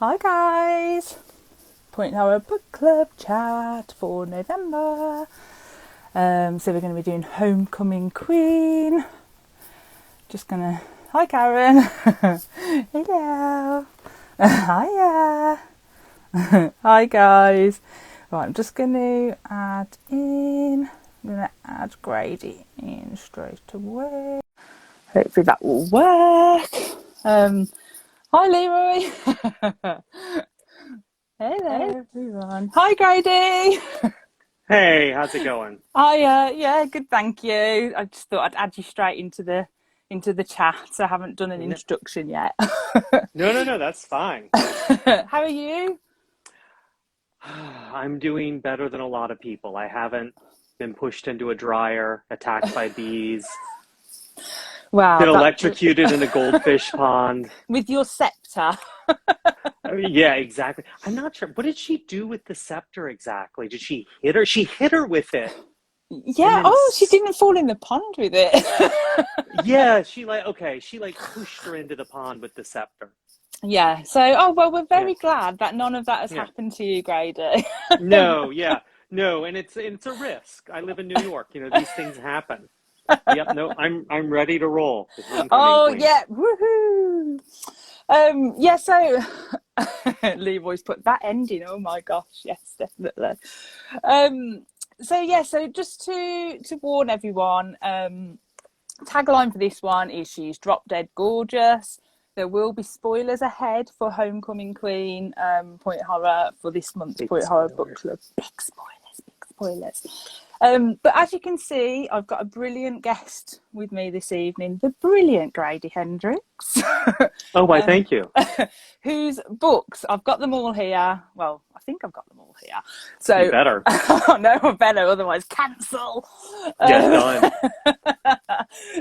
Hi guys! Point Horror Book Club chat for November. So we're going to be doing Homecoming Queen. Just gonna... Hi Karen! Hello! Hiya! Hi guys! Right, I'm just going to add in... I'm going to add Grady in straight away. Hopefully that will work. Hi Leroy! Hello everyone. Hi Grady! Hey, how's it going? Hi, yeah, good, thank you. I just thought I'd add you straight into the chat. So I haven't done an No, introduction yet. no, that's fine. How are you? I'm doing better than a lot of people. I haven't been pushed into a dryer, attacked by bees, Wow, been that electrocuted in a goldfish pond. with your scepter. Yeah, exactly. I'm not sure. What did she do with the scepter exactly? Did she hit her? She hit her with it. And Yeah. then, Oh, she didn't fall in the pond with it. yeah, she pushed her into the pond with the scepter. Yeah. So, oh well, we're Yeah, very glad that none of that has yeah. happened to you, Grady. No, yeah, no, and it's a risk. I live in New York. These things happen. Yep, no, I'm ready to roll with Homecoming Oh Queen. yeah, woohoo! Yeah, so Leroy's put that ending. Oh my gosh, yes, definitely. Um, so yeah, so just to warn everyone, tagline for this one is she's drop dead gorgeous. There will be spoilers ahead for Homecoming Queen, Point Horror for this month's Big Point Horror Book spoilers. Club. Big spoilers, big spoilers. But as you can see, I've got a brilliant guest with me this evening, the brilliant Grady Hendrix. Oh, why, um, thank you. whose books, I've got them all here. Well, I think I've got them all here. You So, better. oh no, I better, otherwise cancel. Yeah, done.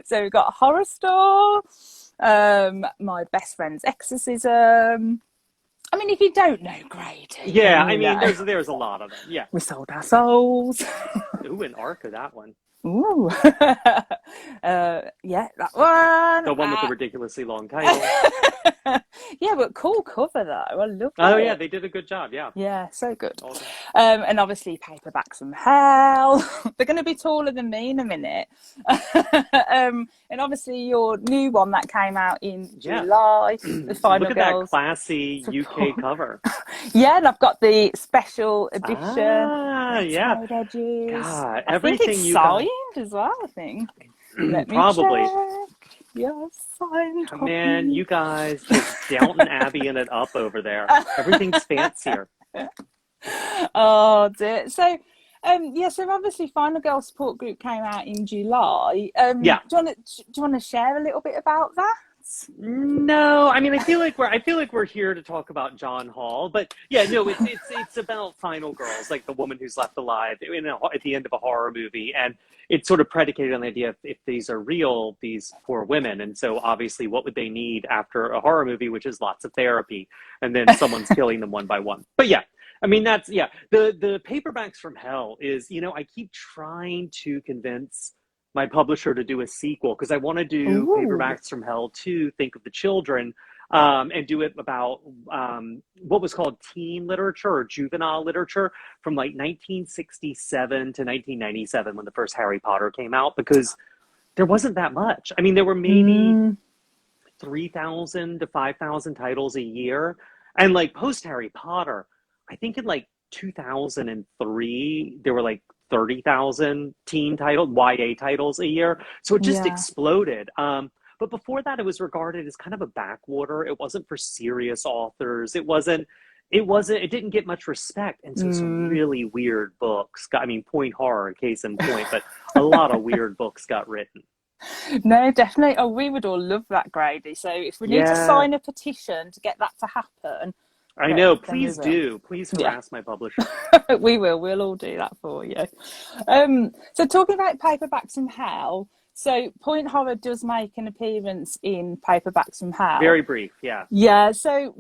So we've got Horror Store, My Best Friend's Exorcism. I mean, if you don't know Grady, Yeah, then I you mean, know. there's a lot of them. Yeah. We sold our souls. Ooh, an arc of that one. Ooh. Yeah, that one. The one with the ridiculously long title. Yeah, but cool cover though. I love Oh, yeah, it. they did a good job. Yeah. Yeah, so good. Awesome. And obviously paperbacks from hell. They're going to be taller than me in a minute. And obviously your new one that came out in Yeah. July, the Look Final at that Girls classy UK support. cover. Yeah, and I've got the special edition Ah, yeah. retired edges. God, I think it's everything you signed got. as well, I think. Let me Probably. check. Your signed Man, copy. you guys just Downton Abbey in it up over there. Everything's fancier. Oh dear. So yeah, so obviously Final Girl Support Group came out in July. Yeah. Do you want to share a little bit about that? No, I mean, I feel like we're here to talk about John Hall, but yeah, no, it's about final girls, like the woman who's left alive at the end of a horror movie, and it's sort of predicated on the idea if these are real, these poor women, and so obviously, what would they need after a horror movie, which is lots of therapy, and then someone's killing them one by one. But yeah, I mean, that's yeah, the paperbacks from hell is, I keep trying to convince my publisher to do a sequel because I want to do Ooh. Paperbacks from Hell 2, Think of the Children, and do it about what was called teen literature or juvenile literature from like 1967 to 1997 when the first Harry Potter came out, because there wasn't that much. I mean, there were maybe Mm, 3,000 to 5,000 titles a year. And like post Harry Potter, I think in like 2003, there were like 30,000 teen titles, YA titles a year. So it just yeah. exploded. But before that, it was regarded as kind of a backwater. It wasn't for serious authors. It didn't get much respect. And so some Mm. really weird books got, I mean, Point Horror, case in point, but a lot of weird books got written. No, definitely. Oh, we would all love that, Grady. So if we need to Yeah, sign a petition to get that to happen, I know. then we Please will. do. Please Yeah. harass my publisher. We will. We'll all do that for you. So talking about paperbacks from hell. So Point Horror does make an appearance in Paperbacks from Hell. Very brief. Yeah. Yeah. So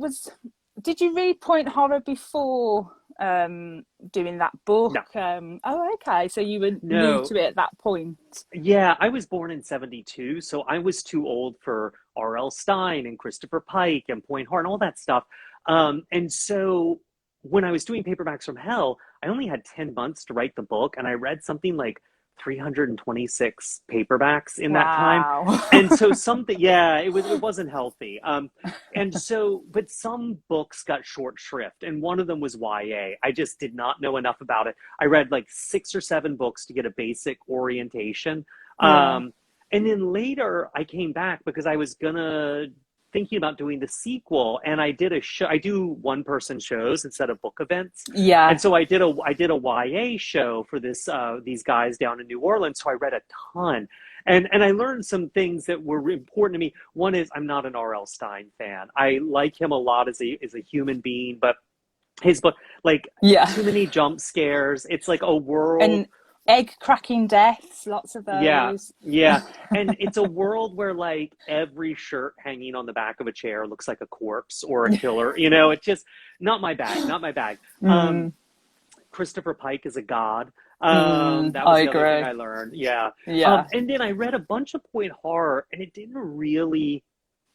did you read Point Horror before doing that book? No. Oh, okay. So you were new No. to it at that point. Yeah, I was born in 72, so I was too old for R.L. Stein and Christopher Pike and Point Horror and all that stuff. And so when I was doing Paperbacks from Hell, I only had 10 months to write the book, and I read something like 326 paperbacks in that time. Wow. And so something, yeah, it wasn't healthy. And so, but some books got short shrift, and one of them was YA. I just did not know enough about it. I read like 6 or 7 books to get a basic orientation. Yeah. And then later I came back because I was thinking about doing the sequel, and I did a show. I do one person shows instead of book events. Yeah. And so I did a YA show for these guys down in New Orleans. So I read a ton. And I learned some things that were important to me. One is I'm not an R.L. Stein fan. I like him a lot as a human being, but his book, like, too many jump scares. It's like a world. And egg cracking deaths, lots of those. Yeah. And it's a world where like every shirt hanging on the back of a chair looks like a corpse or a killer. It's just not my bag. Christopher Pike is a god. That was the other thing I learned. Yeah. And then I read a bunch of point horror, and it didn't really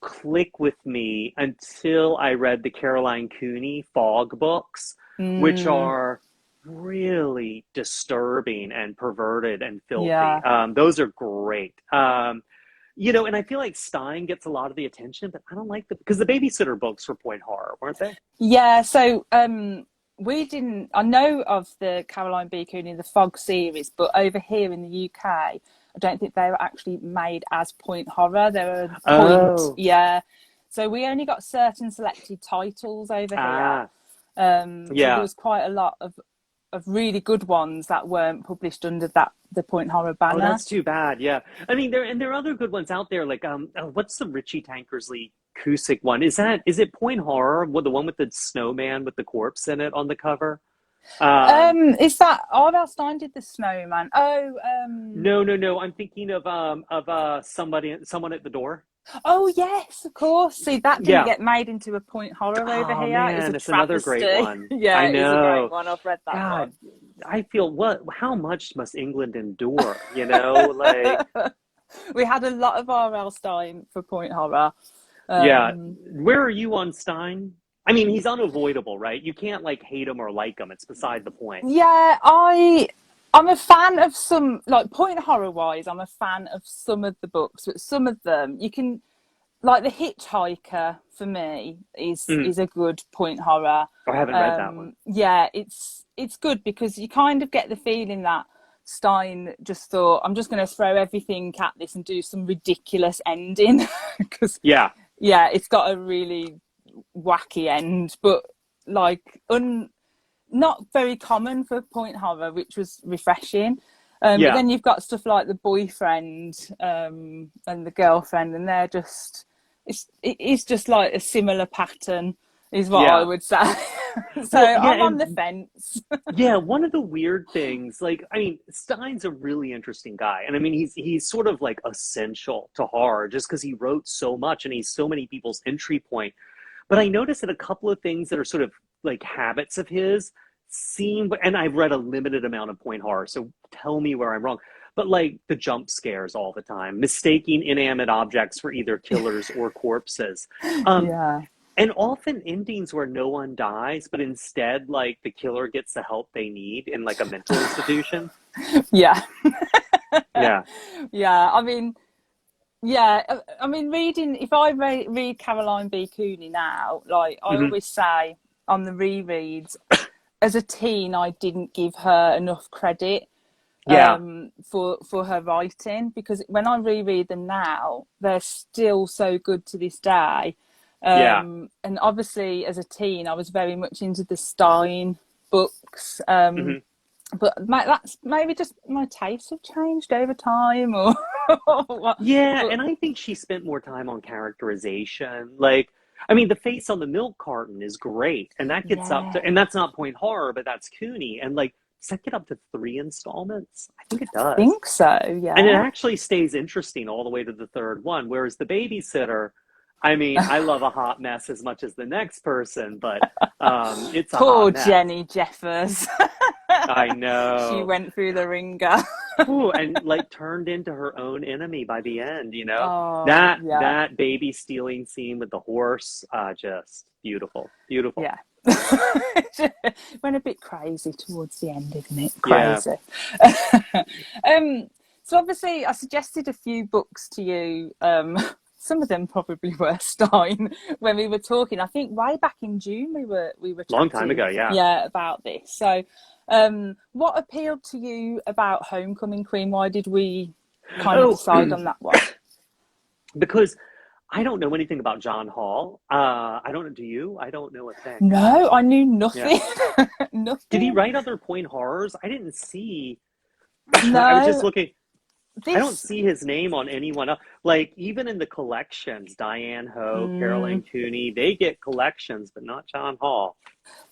click with me until I read the Caroline Cooney Fog books, which are really disturbing and perverted and filthy. Those are great. And I feel like Stein gets a lot of the attention, but I don't like because the Babysitter books were point horror, weren't they? Yeah. So I know of the Caroline B. Cooney, the Fog series, but over here in the UK, I don't think they were actually made as point horror. They were point, So we only got certain selected titles over here. So there was quite a lot of really good ones that weren't published under the point horror banner. Oh, that's too bad. Yeah, I mean there are other good ones out there. Like what's the Richie Tankersley Cusick one? Is it point horror? The one with the snowman with the corpse in it on the cover? Is that R.L. Stein did the snowman? No. I'm thinking of someone at the door. Oh yes, of course. See, that didn't get made into a point horror over here. Man, it's another great one. Yeah, I know. It's a great one. I've read that God, one. I feel how much must England endure? Like we had a lot of R.L. Stein for point horror. Where are you on Stein? I mean, he's unavoidable, right? You can't like hate him or like him. It's beside the point. Yeah, I'm a fan of some, like point horror wise, I'm a fan of some of the books, but some of them you can, like The Hitchhiker for me is a good point horror. I haven't read that one. Yeah, it's good because you kind of get the feeling that Stein just thought, I'm just going to throw everything at this and do some ridiculous ending. Because it's got a really wacky end, but like not very common for point horror, which was refreshing. But then you've got stuff like The Boyfriend and The Girlfriend, and they're just it is just like a similar pattern is what I would say. So I'm on the fence. One of the weird things, like, I mean, Stein's a really interesting guy, and I mean he's sort of like essential to horror just because he wrote so much and he's so many people's entry point. But I noticed that a couple of things that are sort of like habits of his and I've read a limited amount of point horror, so tell me where I'm wrong, but like the jump scares all the time, mistaking inanimate objects for either killers or corpses. And often endings where no one dies, but instead like the killer gets the help they need in like a mental institution. Yeah. I mean, reading, if I read Caroline B. Cooney now, like I always say on the rereads, as a teen, I didn't give her enough credit for her writing, because when I reread them now, they're still so good to this day. And obviously, as a teen, I was very much into the Stein books. But that's maybe just my tastes have changed over time, or what. And I think she spent more time on characterization. Like, I mean, the face on the milk carton is great, and that gets up to, and that's not point horror, but that's Cooney. And like, does that get up to 3 installments? I think it does. I think so, yeah. And it actually stays interesting all the way to the 3rd one, whereas The Babysitter, I mean, I love a hot mess as much as the next person, but it's a poor hot mess. Jenny Jeffers. I know. She went through the ringer. Ooh, and like turned into her own enemy by the end, you know? Oh, That yeah, that baby stealing scene with the horse, just beautiful. Beautiful. yeah. Went a bit crazy towards the end, didn't it? Yeah. Crazy. So obviously, I suggested a few books to you. Some of them probably were Stein when we were talking. I think way back in June we were Long time chatting, ago, yeah. yeah, about this. So, what appealed to you about Homecoming Queen? Why did we kind of Oh, decide on that one? because I don't know anything about John Hall. I don't know. Do you? I don't know a thing. No, I knew Yeah. nothing. Did he Nothing. write other point horrors? I didn't see. I was just No, looking. I don't this. see his name on anyone else. Like even in the collections, Diane Ho, Mm, Carolyn Cooney, they get collections, but not John Hall.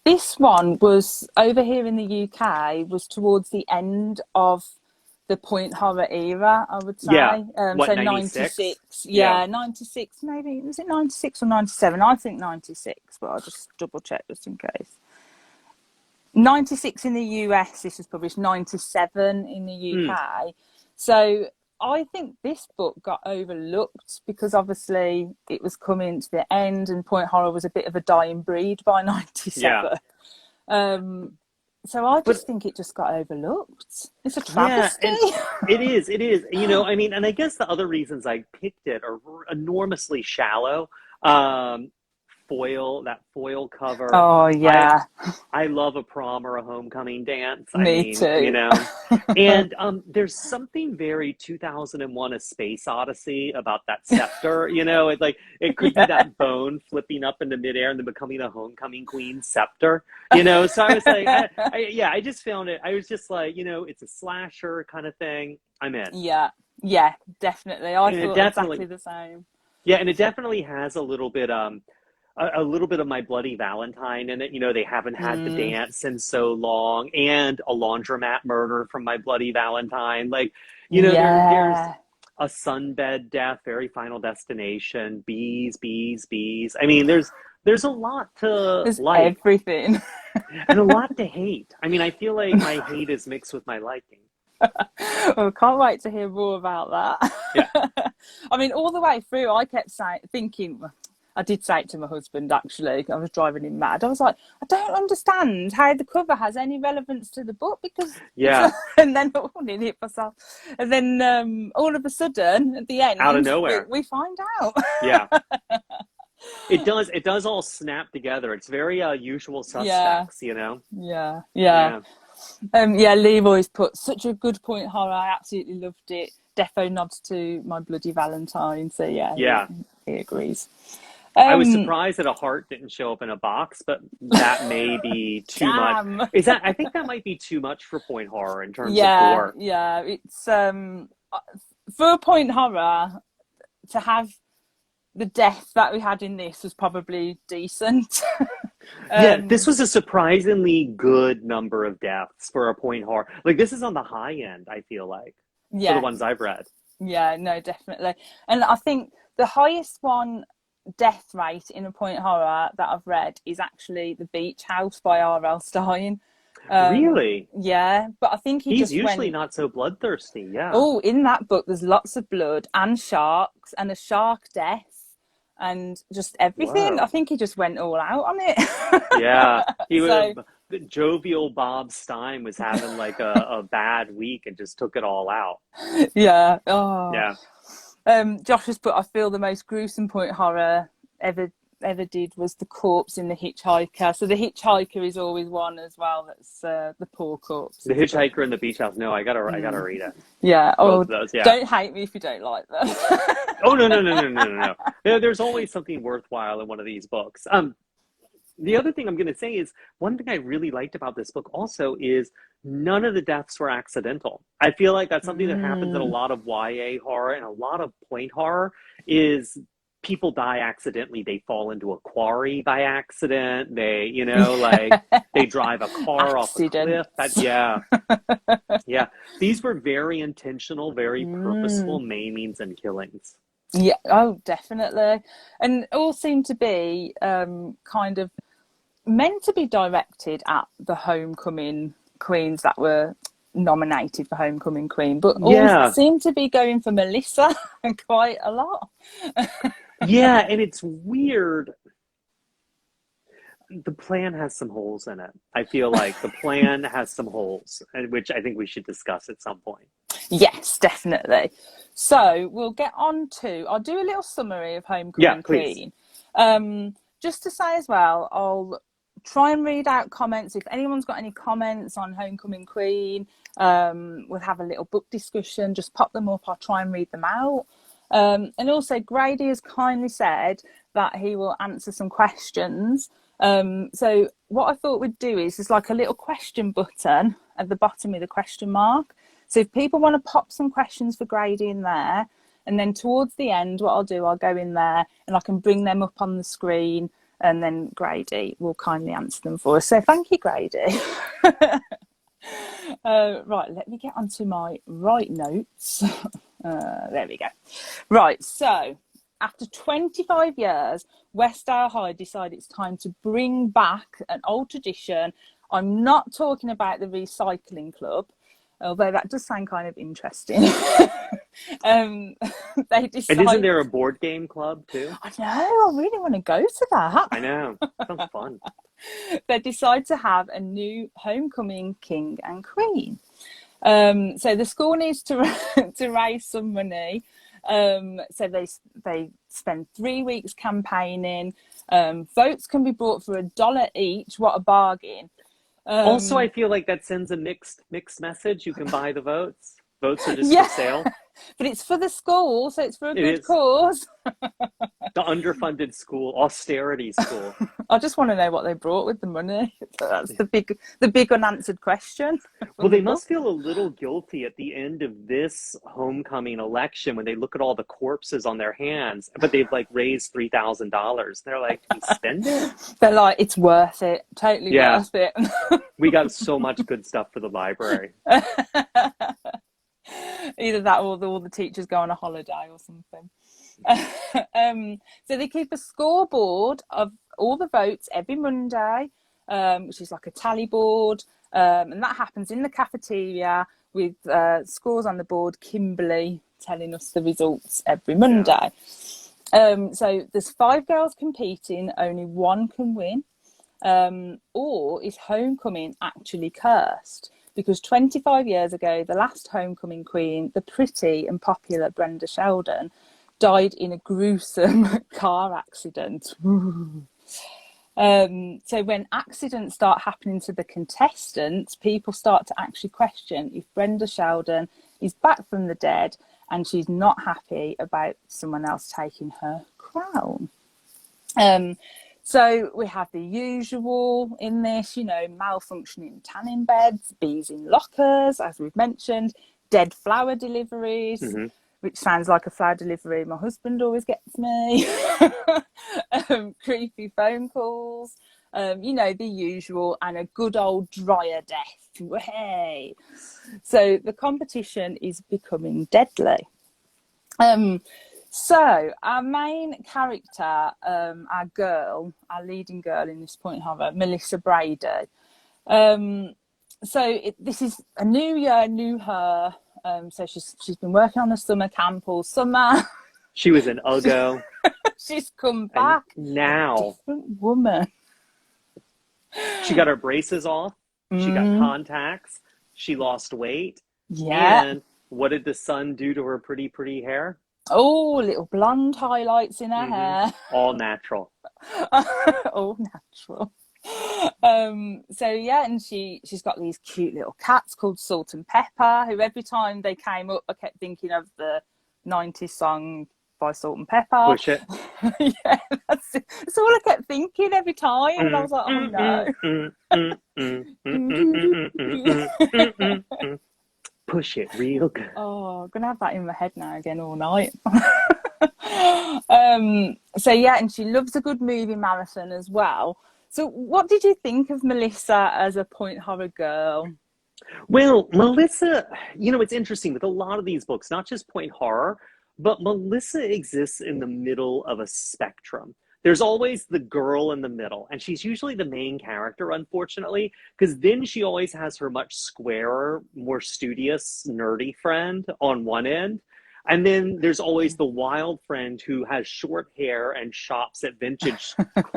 this one was over here in the UK, was towards the end of the point horror era, I would Yeah. say. What, So 96? 96, Yeah. yeah, 96 maybe. Was it 96 or 97? I think 96, but I'll just double check just in case. 96 in the US, this was published, 97 in the Mm. UK. So I think this book got overlooked because obviously it was coming to the end and point horror was a bit of a dying breed by Yeah. 97. Um, so I But just think it just got overlooked. It's a yeah, travesty. and it is, it is. You know, I mean, and I guess the other reasons I picked it are enormously shallow. Um, that foil cover. Oh, I yeah, I love a prom or a homecoming dance. I me mean, you too. know, and there's something very 2001: A Space Odyssey about that scepter. You know, it could be Yeah. that bone flipping up into midair and then becoming a homecoming queen scepter. You know, so I was like, yeah, I just found it. I was just like, you know, it's a slasher kind of thing. I'm in, Yeah, yeah, definitely. I and it thought exactly definitely, the same. yeah, and it definitely has a little bit a little bit of My Bloody Valentine in it. You know, they haven't had the Mm, dance in so long, and a laundromat murder from My Bloody Valentine. Like, you know, there's yeah, a sunbed death, very Final Destination, bees, bees, bees. I mean, there's a lot to there's like everything. and a lot to hate. I mean, I feel like my hate is mixed with my liking. Well, can't wait to hear more about Yeah, that. I mean, all the way through, I kept thinking, I did say it to my husband actually. I was driving him mad. I was like, I don't understand how the cover has any relevance to the book because it's. yeah, And then I nearly hit myself. And then all of a sudden, at the out of end, nowhere. we find out. Yeah. It does all snap together. It's very usual Yeah, suspects, you know? yeah, yeah. Yeah. Yeah, Leroy's put such a good point horror. I absolutely loved it. Defo nods to My Bloody Valentine. So yeah, Yeah. he agrees. I was Um, surprised that a heart didn't show up in a box, but that may be too much. damn. I think that might be too much for point horror in terms of Yeah, gore. yeah. It's for a point horror to have the death that we had in this was probably decent. Yeah, this um, was a surprisingly good number of deaths for a point horror. Like this is on the high end, I feel like, for the yeah, ones I've read. yeah, no, definitely. And I think the highest one death rate in a point horror that I've read is actually The Beach House by R.L. Stein. Really? Yeah, but I think he He's just usually went, not so bloodthirsty. Yeah. oh, in that book, there's lots of blood and sharks and a shark death and just everything. I Whoa. think he just went all out on it. Yeah. He was So, jovial Bob Stein was having like a bad week and just took it all out. yeah. Oh. Yeah. Josh has put, I feel the most gruesome point horror ever did was the corpse in The Hitchhiker. So The Hitchhiker is always one as well. That's the poor corpse. The Hitchhiker and the Beach House. No, I gotta read it. Yeah. Both Oh, of those. Yeah. don't hate me if you don't like them. Oh no, no, no, no, no, no, no. There's always something worthwhile in one of these books. The other thing I'm going to say is one thing I really liked about this book also is none of the deaths were accidental. I feel like that's something that happens in a lot of YA horror and a lot of point horror is people die accidentally. They fall into a quarry by accident. They, you know, like they drive a car off a cliff. Accidents. Yeah, yeah. These were very intentional, very purposeful Mm. maimings and killings. Yeah, oh, definitely. And all seem to be kind of meant to be directed at the homecoming queens that were nominated for Homecoming Queen, but all Yeah. seem to be going for Melissa quite a lot. Yeah, and it's weird. The plan has some holes in it. I feel like the plan has some holes, which I think we should discuss at some point. Yes, definitely. So we'll get on to, I'll do a little summary of Homecoming Queen. Just to say as well, I'll try and read out comments. If anyone's got any comments on Homecoming Queen, we'll have a little book discussion. Just pop them up. I'll try and read them out. And also, Grady has kindly said that he will answer some questions. So what I thought we'd do is there's like a little question button at the bottom with a question mark. So if people want to pop some questions for Grady in there, and then towards the end, what I'll do, I'll go in there and I can bring them up on the screen, and then Grady will kindly answer them for us. So thank you, Grady. Right, let me get onto my right notes. There we go. Right, so after 25 years, Westdale High decided it's time to bring back an old tradition. I'm not talking about the recycling club, although that does sound kind of interesting. They decided... And isn't there a board game club too? I know, I really want to go to that. I know, sounds fun. They decide to have a new homecoming king and queen. So the school needs to raise some money. So they spend 3 weeks campaigning. Votes can be bought for $1 each. What a bargain! Also, I feel like that sends a mixed message. You can buy the votes. Votes are just for sale. But it's for the school, so it's for a good cause. The underfunded school, austerity school. I just want to know what they brought with the money. That's the big unanswered question. Well, they must feel a little guilty at the end of this homecoming election when they look at all the corpses on their hands, but they've like raised $3,000. They're like, "Can we spend it?" They're like, "It's worth it. Totally worth it." We got so much good stuff for the library. Either that or all the teachers go on a holiday or something. So they keep a scoreboard of all the votes every Monday, which is like a tally board, and that happens in the cafeteria with scores on the board, Kimberly telling us the results every Monday. So there's 5 girls competing, only one can win. Or is homecoming actually cursed? Because 25 years ago, the last homecoming queen, the pretty and popular Brenda Sheldon, died in a gruesome car accident. So when accidents start happening to the contestants, people start to actually question if Brenda Sheldon is back from the dead and she's not happy about someone else taking her crown. So we have the usual in this, malfunctioning tanning beds, bees in lockers, as we've mentioned, dead flower deliveries, which sounds like a flower delivery my husband always gets me, creepy phone calls, the usual, and a good old dryer death. Hey! So the competition is becoming deadly. So our main character, our leading girl in this point, Melissa Brady. This is a new year, new her. So she's been working on a summer camp all summer. She was an Uggo. She's come back. And now, a different woman. She got her braces off. She got contacts. She lost weight. Yeah. And what did the sun do to her pretty, pretty hair? Oh, little blonde highlights in her hair. All natural. All natural. And she's got these cute little cats called Salt and Pepper, who every time they came up, I kept thinking of the 90s song by Salt and Pepper. Push it. Yeah, that's all I kept thinking every time, and I was like, oh no. Push it real good. Oh, I'm gonna have that in my head now again all night. And she loves a good movie marathon as well. So what did you think of Melissa as a point horror girl? Well, Melissa, it's interesting with a lot of these books, not just point horror, but Melissa exists in the middle of a spectrum. there's always the girl in the middle, and she's usually the main character, unfortunately, because then she always has her much squarer, more studious, nerdy friend on one end. And then there's always the wild friend who has short hair and shops at vintage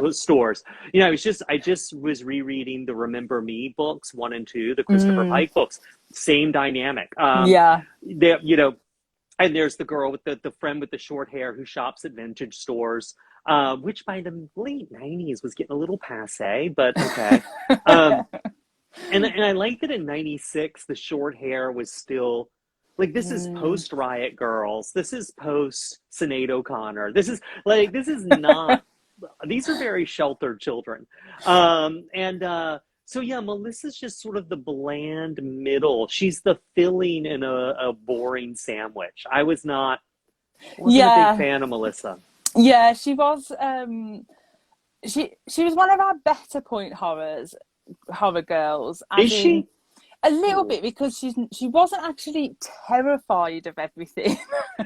stores. You know, I just was rereading the Remember Me books, 1 and 2, the Christopher Pike books. Same dynamic. Yeah. You know, and there's the girl with the friend with the short hair who shops at vintage stores, which by the late 90s was getting a little passe, but okay. And I liked that in 96, the short hair was still, like, this is post Riot Girls. This is post Sinead O'Connor. This is not, these are very sheltered children. So yeah, Melissa's just sort of the bland middle. She's the filling in a boring sandwich. I wasn't a big fan of Melissa. Yeah, she was, she was one of our better point horror girls. Is she? A little bit, because she wasn't actually terrified of everything.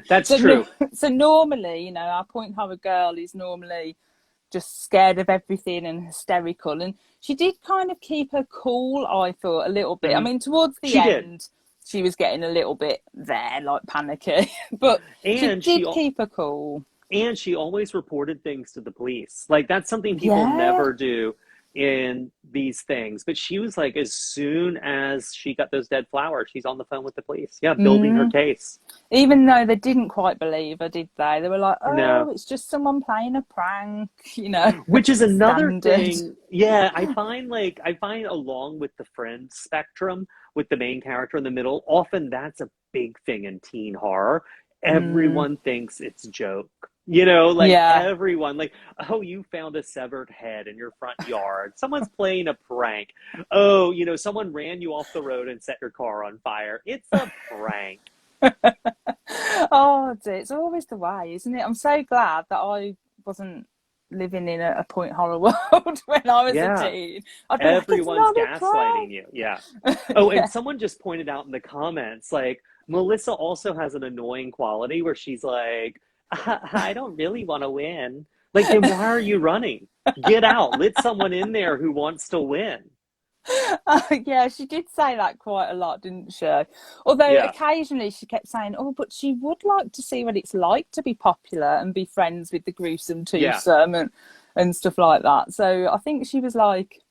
That's true. So normally, you know, our point horror girl is normally just scared of everything and hysterical. And she did kind of keep her cool, I thought, a little bit. I mean, towards the end, she was getting a little bit there, like panicky. But she did keep her cool. And she always reported things to the police. Like, that's something people never do in these things. But she was like, as soon as she got those dead flowers, she's on the phone with the police. Yeah, building her case. Even though they didn't quite believe her, did they? They were like, no, it's just someone playing a prank, you know. Which is another thing. Yeah, I find along with the friend spectrum, with the main character in the middle, often that's a big thing in teen horror. Everyone thinks it's a joke. You know, like everyone, like, oh, you found a severed head in your front yard. Someone's playing a prank. Oh, you know, someone ran you off the road and set your car on fire. It's a prank. Oh, dear. It's always the way, isn't it? I'm so glad that I wasn't living in a point horror world when I was a teen. Everyone's gaslighting you. Yeah. Oh, and someone just pointed out in the comments, like, Melissa also has an annoying quality where she's like, I don't really want to win. Like, then why are you running? Get out. Let someone in there who wants to win. Yeah, she did say that quite a lot, didn't she? Although occasionally she kept saying, oh, but she would like to see what it's like to be popular and be friends with the gruesome twosome and stuff like that. So I think she was like,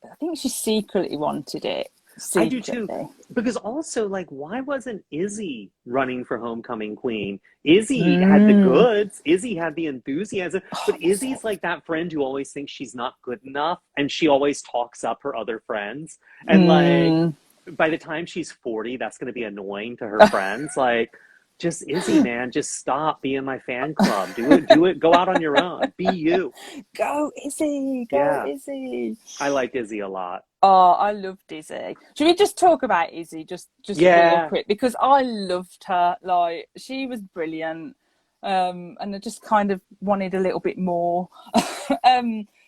I think she secretly wanted it. I do too, because also, like, why wasn't Izzy running for homecoming queen? Izzy had the goods. Izzy had the enthusiasm, but Izzy's like that friend who always thinks she's not good enough, and she always talks up her other friends. And like, by the time she's 40, that's going to be annoying to her friends. Like, just Izzy, man, just stop being my fan club. Do it. Go out on your own. Be you. Go Izzy. Go Izzy. I like Izzy a lot. Oh, I loved Izzy. Should we just talk about Izzy just real quick? Because I loved her. Like, she was brilliant. And I just kind of wanted a little bit more.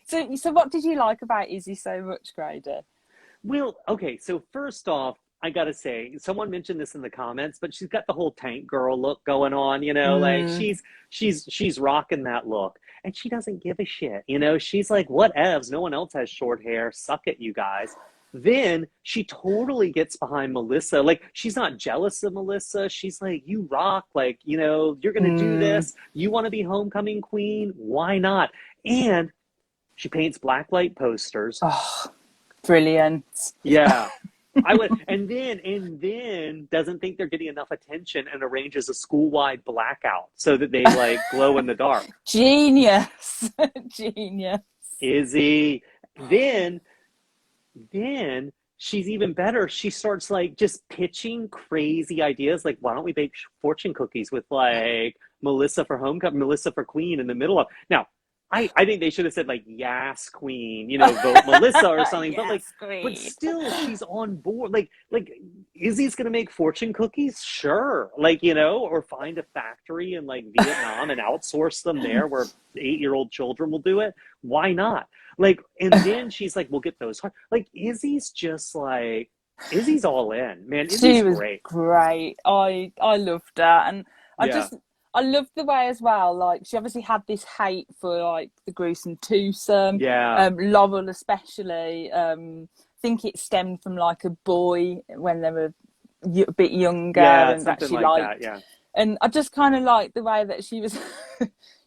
So what did you like about Izzy so much, Grady? Well, okay, so first off, I gotta say, someone mentioned this in the comments, but she's got the whole tank girl look going on, you know, like she's rocking that look, and she doesn't give a shit, you know. She's like, whatevs, no one else has short hair, suck it, you guys. Then she totally gets behind Melissa. Like, she's not jealous of Melissa. She's like, you rock, like, you know, you're gonna do this. You want to be homecoming queen? Why not? And she paints blacklight posters. Oh, brilliant. Yeah. And then doesn't think they're getting enough attention and arranges a school-wide blackout so that they like glow in the dark. Genius. Izzy. Then she's even better. She starts like just pitching crazy ideas. Like, why don't we bake fortune cookies with like Melissa for homecoming, Melissa for queen in the middle of now. I think they should have said like, yes, queen, you know, vote Melissa or something. But like, queen. But still, she's on board. Like Izzy's gonna make fortune cookies, sure. Like, you know, or find a factory in like Vietnam and outsource them there, where 8-year-old children will do it. Why not? Like, and then she's like, we'll get those. Like, Izzy's just like, Izzy's all in, man. Izzy's she was great. I loved her, and I I loved the way as well, like, she obviously had this hate for, like, the gruesome twosome. Yeah. Laurel especially. I think it stemmed from, like, a boy when they were a bit younger, Yeah, and that something she like liked. that. Yeah. And I just kind of liked the way that she was.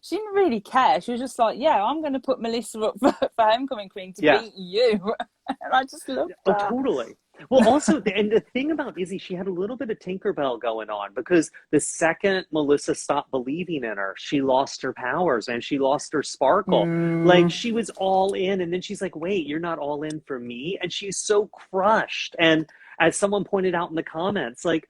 She didn't really care. She was just like, yeah, I'm going to put Melissa up for Homecoming Queen to Yeah. beat you. And I just loved Oh, that. totally. Well, also, and the thing about Izzy, she had a little bit of Tinkerbell going on, because the second Melissa stopped believing in her, she lost her powers and she lost her sparkle. Like, she was all in, and then she's like, wait, you're not all in for me? And she's so crushed. And as someone pointed out in the comments, like,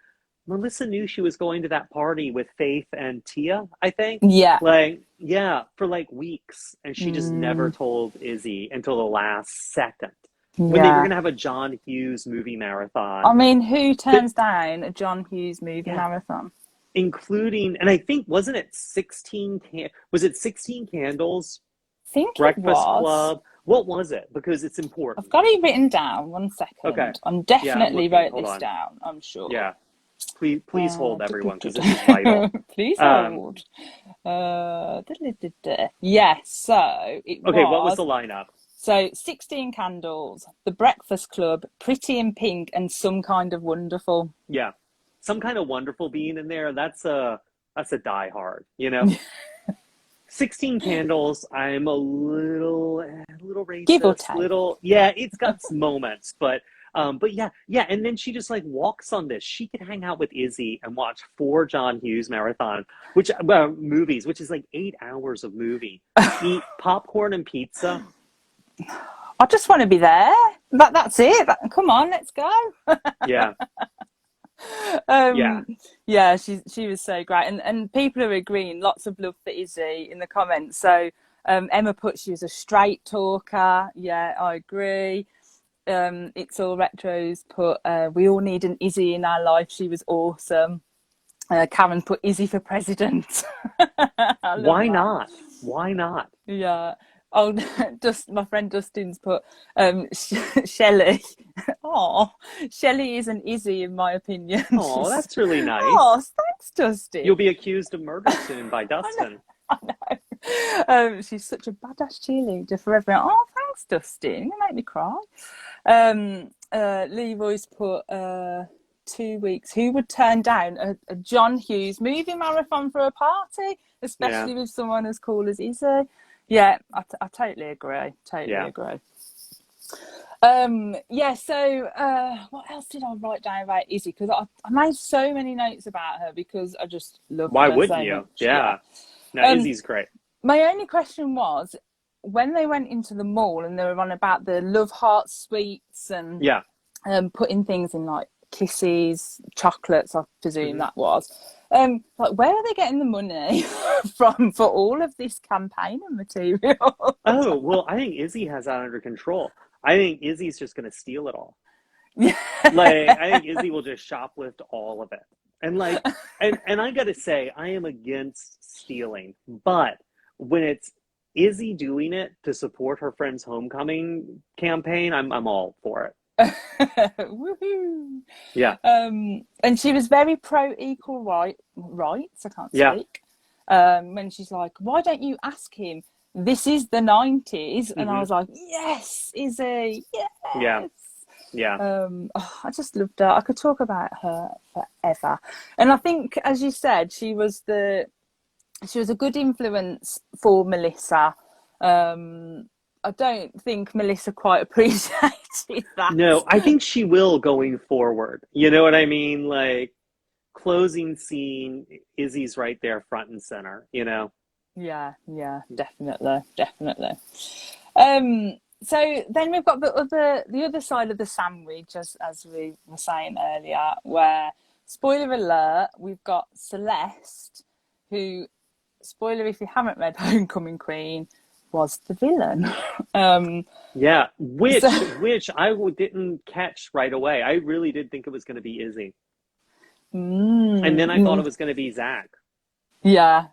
Melissa knew she was going to that party with Faith and Tia, I think. Yeah. Like, yeah, for like weeks. And she just never Mm, told Izzy until the last second, when they were yeah. going to have a John Hughes movie I marathon. mean, who But turns down a John Hughes movie yeah, marathon? including, and I think, wasn't it 16 was it 16 Candles, I think it Breakfast was. Club? What was it? Because it's I've important. got it written down. One Okay. second. I'm Yeah, I'm definitely looking. wrote Hold this on. down, I'm sure. Yeah. Please hold everyone, because this is Du-du-du-du. vital. Please Um, hold. Du-du-du-du. Yes, so it okay, what was the was. lineup? So 16 Candles, The Breakfast Club, Pretty in Pink, and Some Kind of Wonderful. Yeah. Some Kind of Wonderful being in there, that's a die hard, you know? 16 Candles, I'm a little Give or racist, take. yeah, it's got some moments, but yeah, and then she just like walks on this. She could hang out with Izzy and watch 4 John Hughes marathon, movies, which is like 8 hours of movie. Eat popcorn and pizza. I just want to be there. That's it. Come on, let's go. Yeah, yeah, um yeah, she was so great, and people are agreeing, lots of love for Izzy in the comments. So Emma put she was a straight talker. Yeah, I agree. It's all retros put we all need an Izzy in our life, she was awesome. Karen put Izzy for president. I love why that. not? Why not? Yeah. Oh, just my friend Dustin's put Shelley. Oh, Shelley is an Izzy in my opinion. Oh, that's really nice. Oh, thanks, Dustin. You'll be accused of murder soon by I know, Dustin. I know. She's such a badass cheerleader for everyone. Oh, thanks, Dustin. You make me cry. Leroy's put 2 weeks. Who would turn down a John Hughes movie marathon for a party, Yeah, especially with someone as cool as Izzy? Yeah, I totally agree. Totally yeah. agree. Yeah, so what else did I write down about Izzy? Because I made so many notes about her because I just loved Why her wouldn't so you? much. Yeah. Yeah. No, Um, Izzy's great. my only question was, when they went into the mall and they were on about the love heart sweets and Yeah. putting things in like kisses, chocolates, I presume Mhm. that was. Like, where are they getting the money from for all of this campaigning material? Oh, well, I think Izzy has that under control. I think Izzy's just going to steal it all. Like, I think Izzy will just shoplift all of it. And like, and I got to say, I am against stealing, but when it's Izzy doing it to support her friend's homecoming campaign, I'm all for it. Woohoo! Yeah. And she was very pro equal rights. I can't Yeah. speak. When she's like, "Why don't you ask him? This is the 90s," and I Hmm. was like, "Yes, Izzy, Yeah. yes." Yeah. I just loved her. I could talk about her forever. And I think, as you said, she was a good influence for Melissa. I don't think Melissa quite appreciated that. No, I think she will going forward. You know what I mean? Like, closing scene, Izzy's right there front and center, you know? Yeah, definitely, definitely. So then we've got the other side of the sandwich, as we were saying earlier, where, spoiler alert, we've got Celeste, who, spoiler if you haven't read Homecoming Queen, was the villain. Yeah, So which didn't catch right away. I really did think it was going to be Izzy. And then I thought it was going to be Zach. yeah.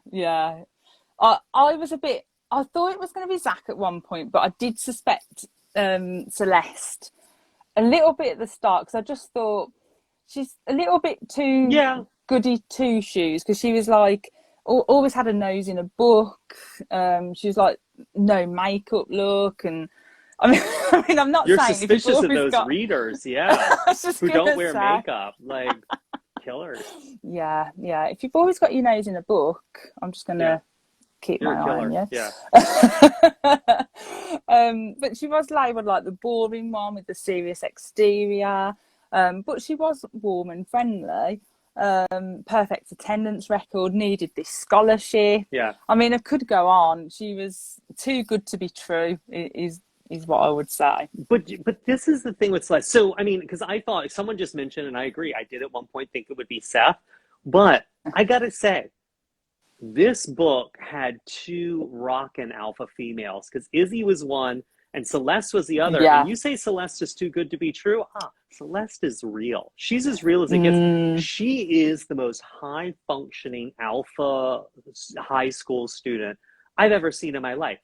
I was a bit. I thought it was going to be Zach at one point, but I did suspect Celeste a little bit at the start because I just thought she's a little bit too Yeah. goody two shoes, because she was like, always had a nose in a book. She was like no makeup look, and I'm not You're saying if you've suspicious of always those got... readers, I was just who don't gonna wear say, makeup, like killers. yeah. If you've always got your nose in a book, I'm just Yeah, gonna keep you're my a eye on killer. you. Yeah. But she was labelled like the boring one with the serious exterior. But she was warm and friendly. Perfect attendance record, needed this scholarship. Yeah. I mean, I could go on. She was too good to be true, is what I would say. But this is the thing with Celeste. So, I mean, because I thought someone just mentioned, and I agree, I did at one point think it would be Seth. But I got to say, this book had two rockin' alpha females, because Izzy was one and Celeste was the other. Yeah. And you say Celeste is too good to be true? Celeste is real. She's as real as it gets. She is the most high functioning alpha high school student I've ever seen in my life.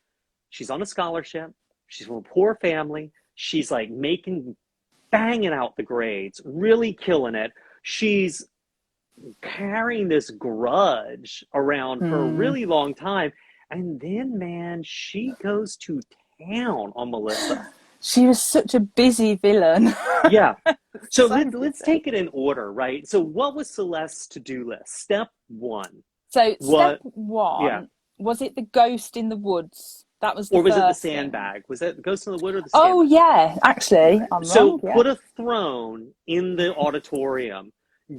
She's on a scholarship. She's from a poor family. She's like banging out the grades, really killing it. She's carrying this grudge around for a really long time. And then, man, she goes to town on Melissa. She was such a busy villain. Yeah. So let's take it in order, right? So what was Celeste's to-do list? Step one. So step one, was it the ghost in the woods? That was the first. Or was it the thing. sandbag? Was it the ghost in the wood or the sandbag? Oh, yeah. Actually, I'm wrong. Put a throne in the auditorium.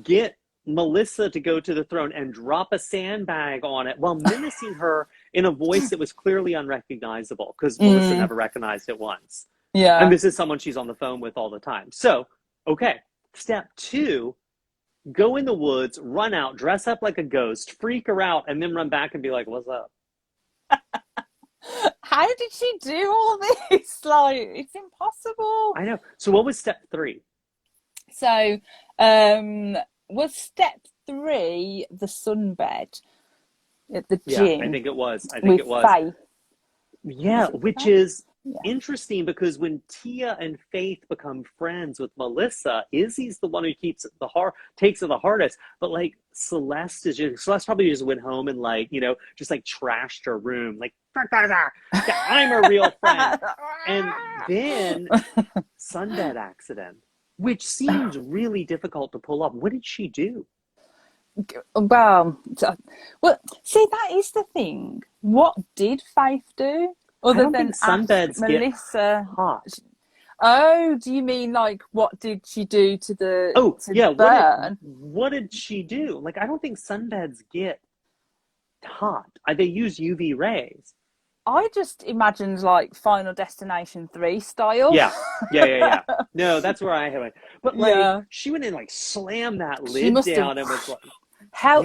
Get Melissa to go to the throne and drop a sandbag on it while menacing her in a voice that was clearly unrecognizable, because Melissa never recognized it once. Yeah. And this is someone she's on the phone with all the time. So, okay. Step two, go in the woods, run out, dress up like a ghost, freak her out, and then run back and be like, what's up? How did she do all this? Like, it's impossible. I know. So what was step three? So, was step three the sunbed at the gym? Yeah, I think it was. With Faith. Yeah, which is interesting, because when Tia and Faith become friends with Melissa, Izzy's the one who takes it the hardest. But like Celeste probably just went home and just trashed her room, like, I'm a real friend. And then sunbed accident, which seems really difficult to pull off. What did she do? Well, see, that is the thing. What did Faith do? Other than sunbeds Melissa get hot. Oh, do you mean like what did she do to the burn? What did she do? Like, I don't think sunbeds get hot. They use UV rays. I just imagined like Final Destination 3 style. Yeah. No, that's where I have it. But she went and slammed that lid down and was like,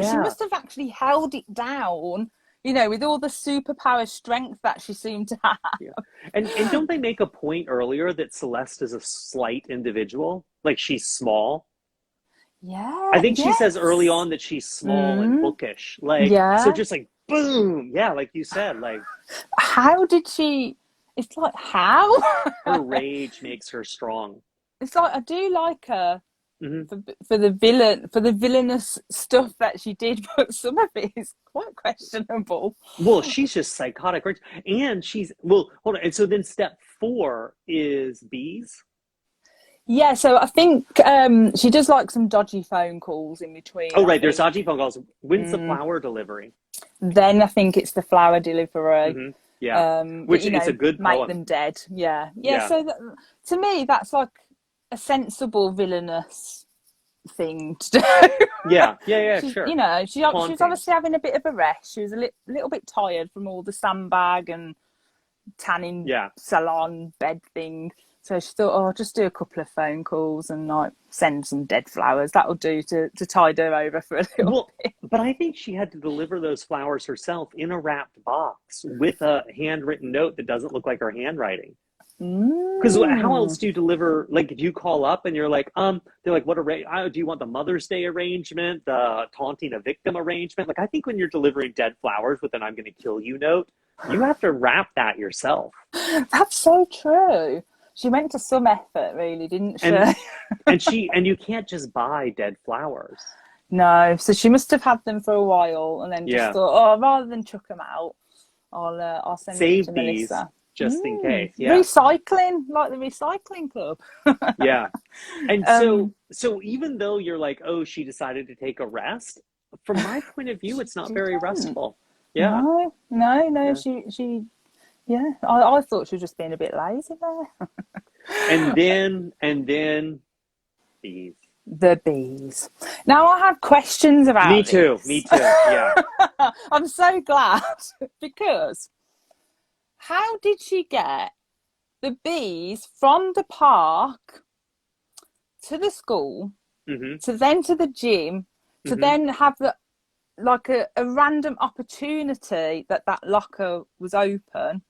she must have actually held it down, with all the superpower strength that she seemed to have. Yeah. And don't they make a point earlier that Celeste is a slight individual? Like, she's small? Yeah. I think she says early on that she's small and bookish. So just boom. Yeah, like you said, how did she... It's like, how? Her rage makes her strong. It's like, I do like her for the villainous stuff that she did, but some of it is quite questionable. Well, she's just psychotic, right? And hold on. And so then step 4 is bees. Yeah, so I think she does some dodgy phone calls in between. Oh, right. There's dodgy phone calls. When's the flower delivery? Then I think it's the flower delivery. Yeah. Which it's a good make poem. them dead. Yeah. So to me, that's like a sensible villainous thing to do. Yeah, sure. She was obviously having a bit of a rest. She was a little bit tired from all the sandbag and tanning salon bed thing. So she thought, just do a couple of phone calls and send some dead flowers. That'll do to tide her over for a little bit. But I think she had to deliver those flowers herself in a wrapped box with a handwritten note that doesn't look like her handwriting. Because how else do you deliver? Like, if you call up and you're like, they're like, do you want the Mother's Day arrangement, the taunting a victim arrangement? Like, I think when you're delivering dead flowers with an "I'm going to kill you" note, you have to wrap that yourself. That's so true. She went to some effort, really, didn't she? And you can't just buy dead flowers. No, so she must have had them for a while and then just thought, oh, rather than chuck them out, I'll send them Save to these Melissa. just in case. Yeah. Recycling, like the recycling club. Yeah. And so even though you're like, oh, she decided to take a rest, from my point of view, it's not very restful. Yeah. No, she yeah. I thought she was just being a bit lazy there. And then bees. The bees. Now I have questions about this. Me too. Yeah. I'm so glad because how did she get the bees from the park to the school, to then to the gym, to then have a random opportunity that locker was open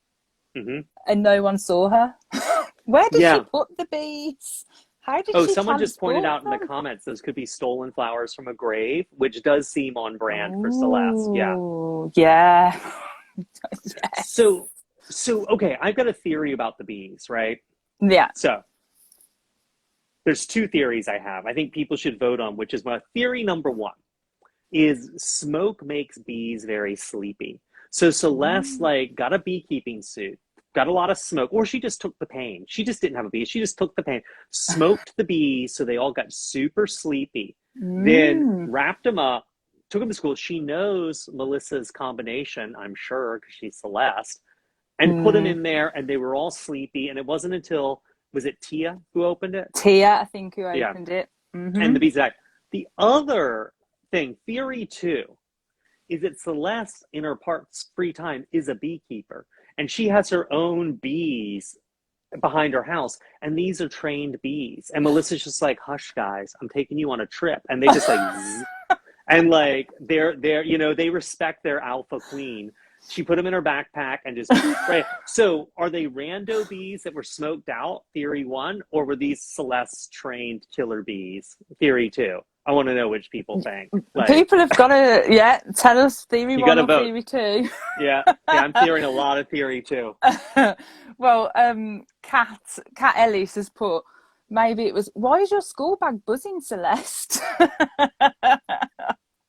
and no one saw her? Where did she put the bees? How did she someone just pointed out them? in the comments those could be stolen flowers from a grave, which does seem on brand for Celeste. Yeah. Yes. So okay, I've got a theory about the bees, right? Yeah. So there's two theories I have. I think people should vote on, which is my theory number one is smoke makes bees very sleepy. So Celeste got a beekeeping suit, got a lot of smoke, or she just took the pain. She just didn't have a bee. She just took the pain, smoked the bees so they all got super sleepy, then wrapped them up, took them to school. She knows Melissa's combination, I'm sure, because she's Celeste, and put them in there, and they were all sleepy. And it wasn't until, was it Tia who opened it? Tia, I think, who opened it. And the bees died. The other thing, theory two, is that Celeste, in her free time, is a beekeeper. And she has her own bees behind her house. And these are trained bees. And Melissa's just like, hush, guys, I'm taking you on a trip. And they just zzz. And they're they respect their alpha queen. She put them in her backpack and just, right. So are they rando bees that were smoked out, theory one, or were these Celeste trained killer bees, theory two? I want to know which people think. People have got to, tell us theory one or vote. Theory two. Yeah, I'm hearing a lot of theory two. Well, Kat Ellis has put, maybe it was, why is your school bag buzzing, Celeste?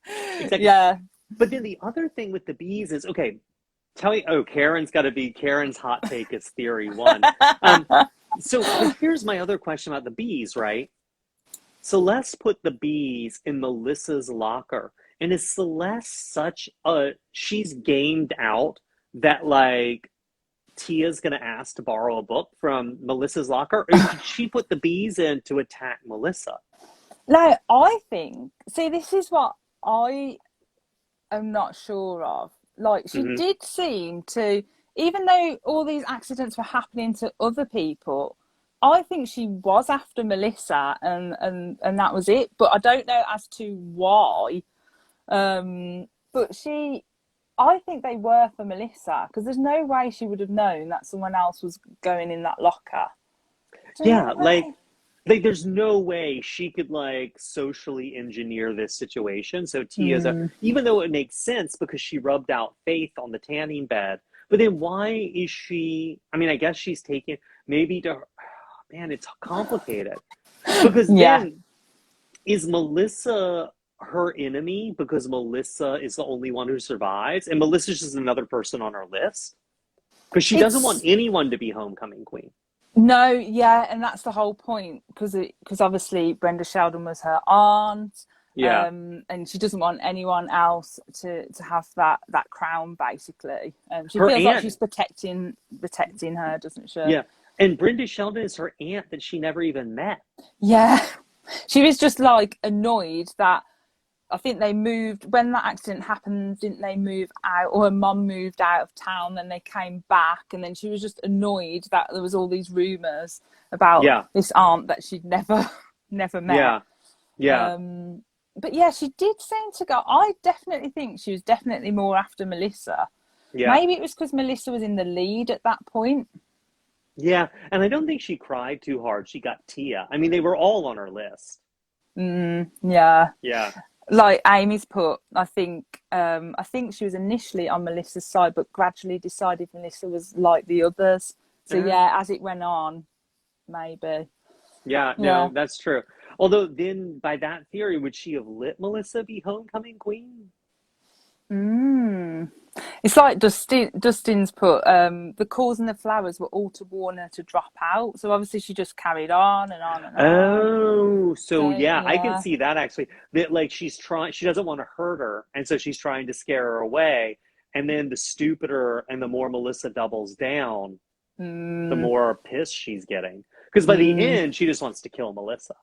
Exactly. Yeah. But then the other thing with the bees is, okay, Karen's hot take is theory one. So here's my other question about the bees, right? Celeste put the bees in Melissa's locker. And is Celeste she's gamed out that Tia's going to ask to borrow a book from Melissa's locker? Or did she put the bees in to attack Melissa? No, I think, this is what I am not sure of. She did seem to, even though all these accidents were happening to other people, I think she was after Melissa and that was it. But I don't know as to why. But I think they were for Melissa, because there's no way she would have known that someone else was going in that locker. There's no way she could socially engineer this situation. So Tia's even though it makes sense because she rubbed out Faith on the tanning bed, but then why is she? I mean, I guess she's taking maybe to. Man, it's complicated because then is Melissa her enemy because Melissa is the only one who survives, and Melissa's just another person on her list because she doesn't want anyone to be homecoming queen. No, yeah, and that's the whole point, because obviously Brenda Sheldon was her aunt, and she doesn't want anyone else to have that crown, basically. She feels like she's protecting her, doesn't she? Yeah, and Brenda Sheldon is her aunt that she never even met. Yeah, she was just annoyed that I think they moved when that accident happened. Didn't they move out, or her mum moved out of town? Then they came back, and then she was just annoyed that there was all these rumours about this aunt that she'd never met. Yeah. But yeah, she did seem to go. I definitely think she was definitely more after Melissa. Yeah. Maybe it was because Melissa was in the lead at that point. Yeah, and I don't think she cried too hard. She got Tia. I mean, they were all on her list. Yeah. Yeah. Amy's put, I think she was initially on Melissa's side, but gradually decided Melissa was like the others. So as it went on, maybe. Yeah, no, that's true. Although then, by that theory, would she have let Melissa be homecoming queen? Mm. It's like Dustin's put, the calls and the flowers were all to warn her to drop out. So obviously she just carried on and on and on. Oh, so So yeah, I can yeah. see that actually. That like she's trying, she doesn't want to hurt her, and so she's trying to scare her away. And then the stupider and the more Melissa doubles down, the Mm, more pissed she's getting. Because by the mm. end, she just wants to kill Melissa.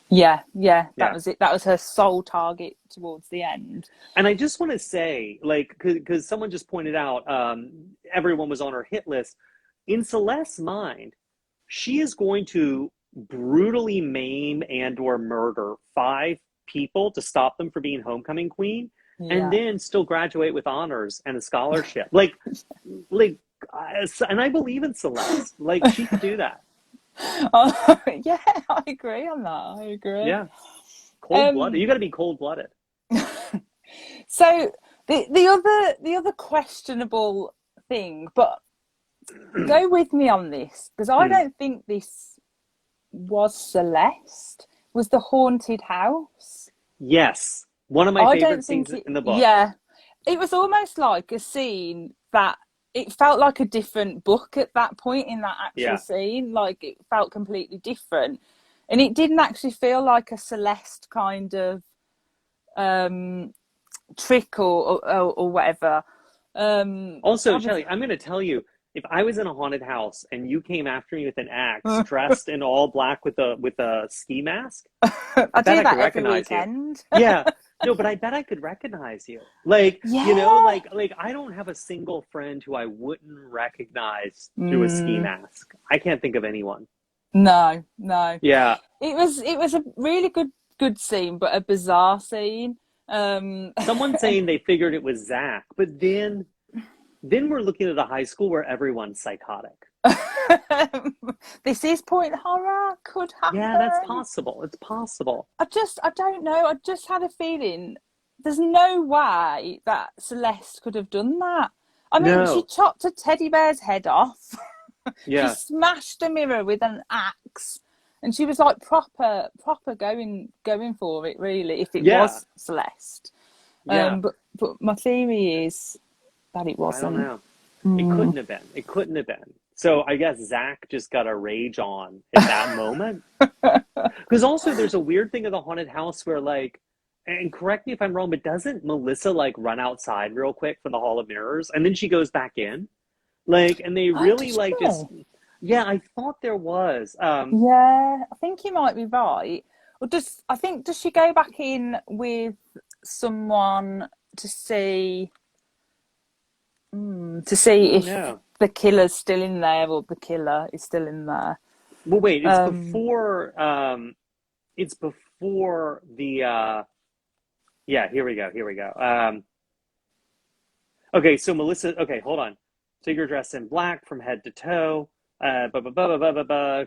Yeah, yeah, that Yeah. was it. That was her sole target towards the end. And I just want to say, like, because someone just pointed out, everyone was on her hit list. In Celeste's mind, she is going to brutally maim and or murder 5 people to stop them from being homecoming queen, and Yeah. then still graduate with honors and a scholarship. Like, and I believe in Celeste. Like, she could do that. Oh, yeah, I agree on that. I agree. Yeah, cold blooded. Um, You got to be cold blooded. so the other questionable thing, but go with me on this because I don't think this was Celeste. Was the haunted house? Yes, one of my I favorite don't think scenes it. in the book. Yeah, it was almost like a scene that it felt like a different book at that point in that actual Yeah. scene. Like it felt completely different, and it didn't actually feel like a Celeste kind of um, trick or whatever. Also, Obviously, Shelly, I'm going to tell you, if I was in a haunted house and you came after me with an axe, dressed in all black with a ski mask, I I bet do I could that every recognize you. weekend. Yeah, no, but I bet I could recognize you. Like, Yeah. like I don't have a single friend who I wouldn't recognize through a ski Mm, mask. I can't think of anyone. no, no. Yeah, It was a really good scene, but a bizarre scene. someone saying they figured it was Zach, but then we're looking at a high school where everyone's psychotic. This is point horror. Could Yeah, that's happen. possible. It's possible. I don't know. I just had a feeling there's no way that Celeste could have done that. I mean, she No. chopped a teddy bear's head off. She Yeah. smashed a mirror with an axe, and she was like proper going for it. Really, if it Yeah. was Celeste. Yeah. But my theory is that it I don't wasn't. know. It couldn't have been. It couldn't have been. So I guess Zach just got a rage on at that moment. Because also there's a weird thing of the haunted house where like, and correct me if I'm wrong, but doesn't Melissa like run outside real quick from the Hall of Mirrors and then she goes back in? Like, and they Oh, really did like just, she? yeah, I thought there was. Yeah, I think you might be right. Or does she go back in with someone to see to see Oh if no. the killer's still in there or the killer is still in there? Well, wait, Um, it's before the, yeah, here we go. Here we go. Okay, so Melissa, okay, hold on. So you're dressed in black from head to toe.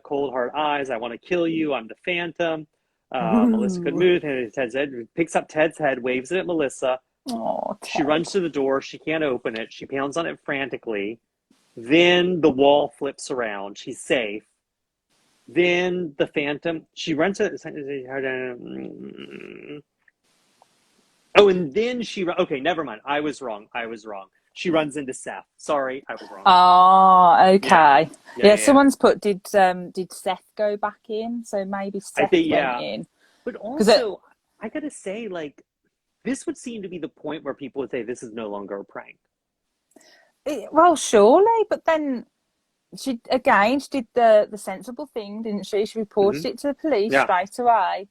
Cold hard eyes. I want to kill you. I'm the Phantom. Melissa could ooh. move. And Ted's head picks up Ted's head, waves it at Melissa. Oh, She Ted. runs to the door. She can't open it. She pounds on it frantically. Then the wall flips around. She's safe. Then the Phantom. She runs to. Oh, and then she. Okay, never mind. I was wrong. I was wrong. She runs into Seth. Sorry, I was wrong. Oh, Yeah, okay. yeah, Yeah, yeah, yeah. someone's put did Seth go back in? So maybe I Seth think went yeah, in but because it, also I gotta say, like, this would seem to be the point where people would say this is no longer a prank. well, surely, but then she did the sensible thing, didn't she? She Hmm. reported it to the police Yeah, straight away,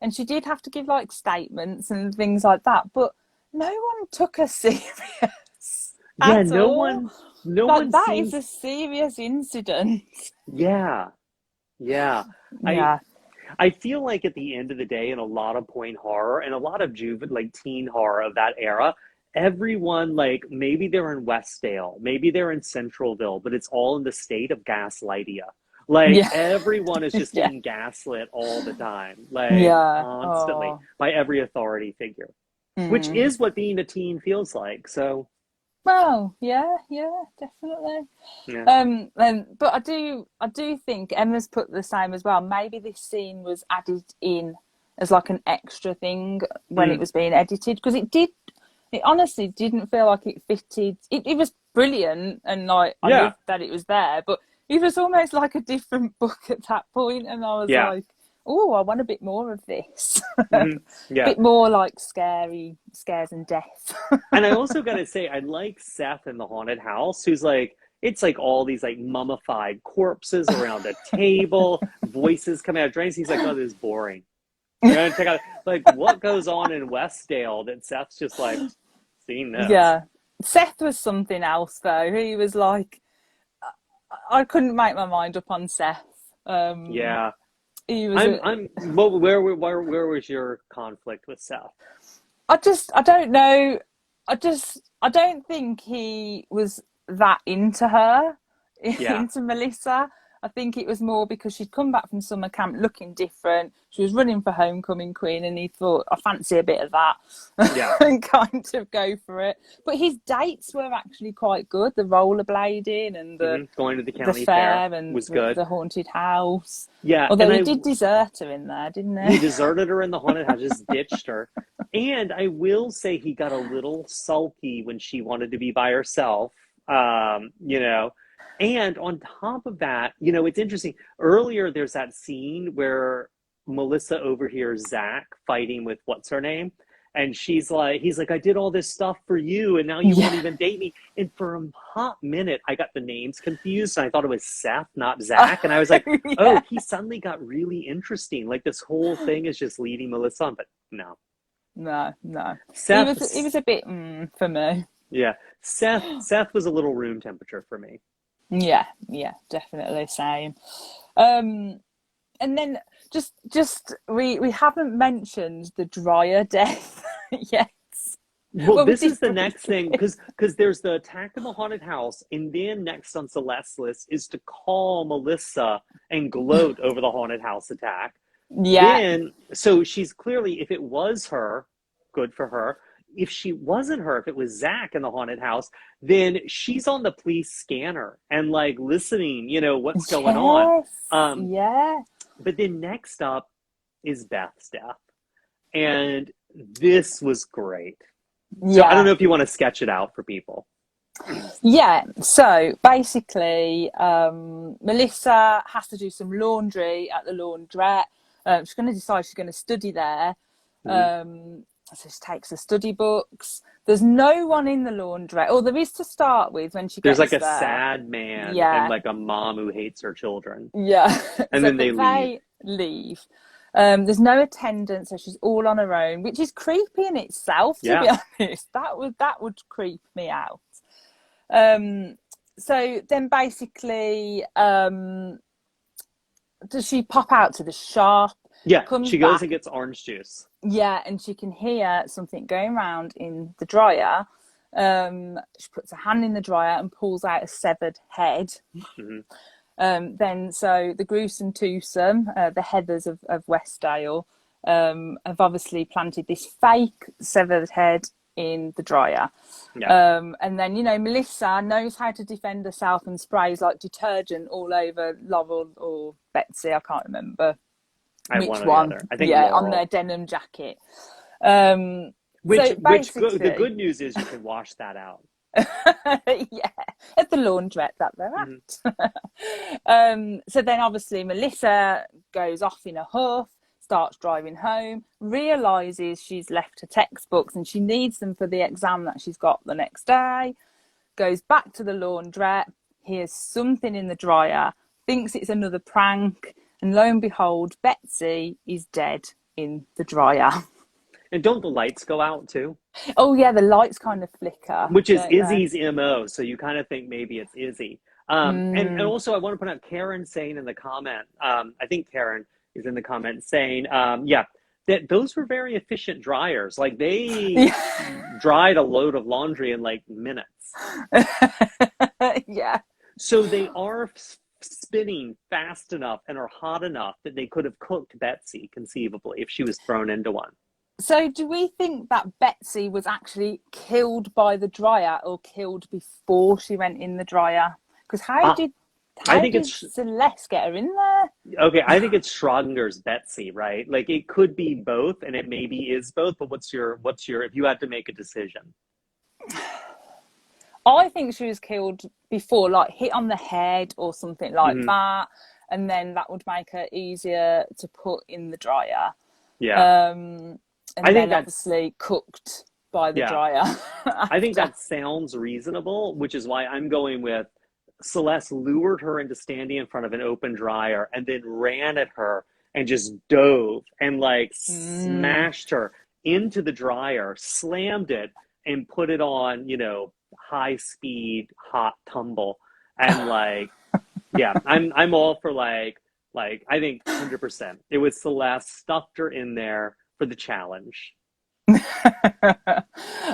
and she did have to give like statements and things like that, but no one took her serious yeah. at all. No Like one that is seems. a serious incident. Yeah, yeah. I Yeah. I feel like at the end of the day, in a lot of point horror and a lot of juvenile, like teen horror of that era, everyone like maybe they're in Westdale, maybe they're in Centralville, but it's all in the state of gaslightia. Like Yeah. everyone is just Yeah. getting gaslit all the time, like Yeah. constantly Oh. by every authority figure, which Mm. is what being a teen feels like. So Well, yeah, definitely. Yeah. But I do think Emma's put the same as well. Maybe this scene was added in as like an extra thing when it Mm, was being edited because it honestly didn't feel like it fitted. It was brilliant and like I yeah. loved that it was there, but it was almost like a different book at that point, and I was Yeah. like, oh, I want a bit more of this, a Hmm. Yeah. bit more like scary scares and death. And I also got to say, I like Seth in the haunted house, who's like, it's like all these like mummified corpses around a table, voices coming out of drains. He's like, oh, this is boring. We're gonna check out like what goes on in Westdale that Seth's just like seeing this. Yeah. Seth was something else though. He was like I couldn't make my mind up on Seth. Yeah, He was a Well, where was your conflict with Seth? I don't know. I don't think he was that into her, Yeah, into Melissa. I think it was more because she'd come back from summer camp looking different. She was running for homecoming queen, and he thought, I fancy a bit of that, yeah. and kind of go for it. But his dates were actually quite good. The rollerblading and Going to the the county fair fair and was good. the haunted house. Yeah, Although and he I did desert her in there, didn't he he? deserted her in the haunted house, just ditched her. And I will say he got a little sulky when she wanted to be by herself. You know, and on top of that, you know, it's interesting. Earlier, there's that scene where Melissa overhears Zach fighting with what's her name. And he's like, I did all this stuff for you, and now you won't Yeah. even date me. And for a hot minute, I got the names confused, and I thought it was Seth, not Zach. And I was like, Yeah. oh, he suddenly got really interesting. Like this whole thing is just leading Melissa on, but no. No, no. He Seth, was a bit for me. yeah, Seth was a little room temperature for me. Yeah, yeah, definitely same. Um, and then just we haven't mentioned the dryer death yet. Well, Well, we this did is the next thing briefly. because there's the attack in the haunted house, and then next on Celeste's list is to call Melissa and gloat over the haunted house attack. Yeah, Then, so she's clearly, if it was her, good for her. If she wasn't her, if it was Zach in the haunted house, then she's on the police scanner and like listening, you know, what's going on. yes, Um, yeah, but then next up is Beth's death. And this was great. So I don't yeah. know if you want to sketch it out for people. Yeah, so basically, Melissa has to do some laundry at the laundrette. She's going to decide she's going to study there. Mhm. So she takes her study books. There's no one in the laundrette, or there is to start with when she There's like gets a there. sad man and Yeah, like a mom who hates her children. yeah. And So, then they but leave. they leave. There's no attendant, so she's all on her own, which is creepy in itself, to be Yeah. honest. That would creep me out. Um, so then basically, does she pop out to the shop, Yeah. comes She goes back, and gets orange juice. yeah, and she can hear something going around in the dryer. She puts her hand in the dryer and pulls out a severed head. Hmm. Then, so the gruesome twosome, the Heathers of Westdale, have obviously planted this fake severed head in the dryer. Yeah. And then, you know, Melissa knows how to defend herself and sprays like detergent all over Laurel or Betsy, I can't remember I have one which or the one. other. I think Yeah, on their Laurel. denim jacket. So The basically, good news is you can wash that out. yeah, at the laundrette that they're Hmm. at. So then obviously Melissa goes off in a huff, starts driving home, realizes she's left her textbooks and she needs them for the exam that she's got the next day, goes back to the laundrette, hears something in the dryer, thinks it's another prank, and lo and behold, Betsy is dead in the dryer. And don't the lights go out too? Oh yeah, the lights kind of flicker, Which is don't they? Izzy's MO. So you kind of think maybe it's Izzy. And Mm. also, I want to point out Karen saying in the comment, I think Karen is in the comment saying, yeah, that those were very efficient dryers. Like they dried a load of laundry in like minutes. Yeah. So they are spinning fast enough and are hot enough that they could have cooked Betsy conceivably if she was thrown into one. So do we think that Betsy was actually killed by the dryer or killed before she went in the dryer? Because how did I think it's Celeste get her in there? okay. I think it's Schrodinger's Betsy, right? Like it could be both, and it maybe is both. But what's your if you had to make a decision? I think she was killed before, like hit on the head or something like that, and then that would make her easier to put in the dryer. Yeah. And I then obviously cooked by the dryer. I think that sounds reasonable, which is why I'm going with Celeste lured her into standing in front of an open dryer and then ran at her and just dove and like smashed her into the dryer, slammed it and put it on, high speed, hot tumble. And like, yeah, I'm all for like I think 100%. It was Celeste stuffed her in there for the challenge.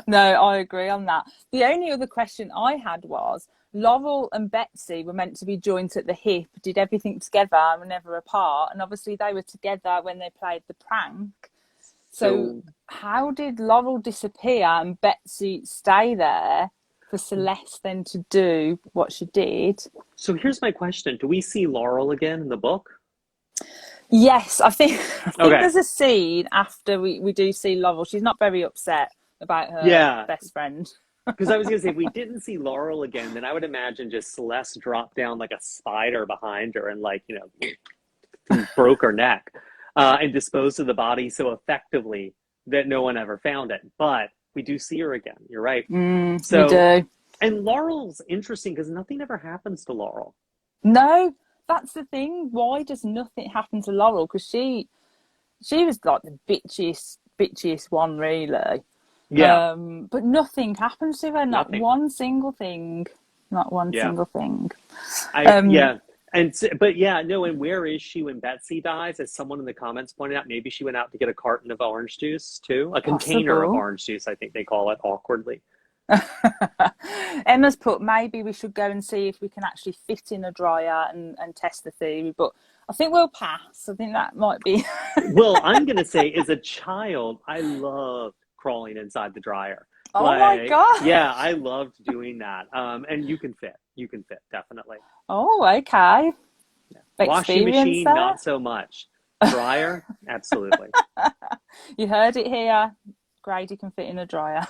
No, I agree on that. The only other question I had was Laurel and Betsy were meant to be joined at the hip, did everything together and were never apart. And obviously they were together when they played the prank. So how did Laurel disappear and Betsy stay there for Celeste then to do what she did? So here's my question. Do we see Laurel again in the book? Yes, I think there's a scene after we do see Laurel. She's not very upset about her best friend. Because I was going to say, if we didn't see Laurel again, then I would imagine just Celeste dropped down like a spider behind her and like, broke her neck and disposed of the body so effectively that no one ever found it. But we do see her again. You're right. We do. And Laurel's interesting because nothing ever happens to Laurel. No, that's the thing. Why does nothing happen to Laurel? Because she was like the bitchiest one, really. Yeah. But nothing happens to her. Not one single thing. Not one single thing. Yeah. And where is she when Betsy dies? As someone in the comments pointed out, maybe she went out to get a carton of orange juice too. A container of orange juice, I think they call it awkwardly. Emma's put maybe we should go and see if we can actually fit in a dryer and test the theory, but I think we'll pass. I think that might be. Well, I'm going to say as a child, I loved crawling inside the dryer. Oh my God. Yeah, I loved doing that. And you can fit, definitely. Oh, okay. Yeah. Washing machine, not so much. Dryer, absolutely. You heard it here. Grady can fit in a dryer.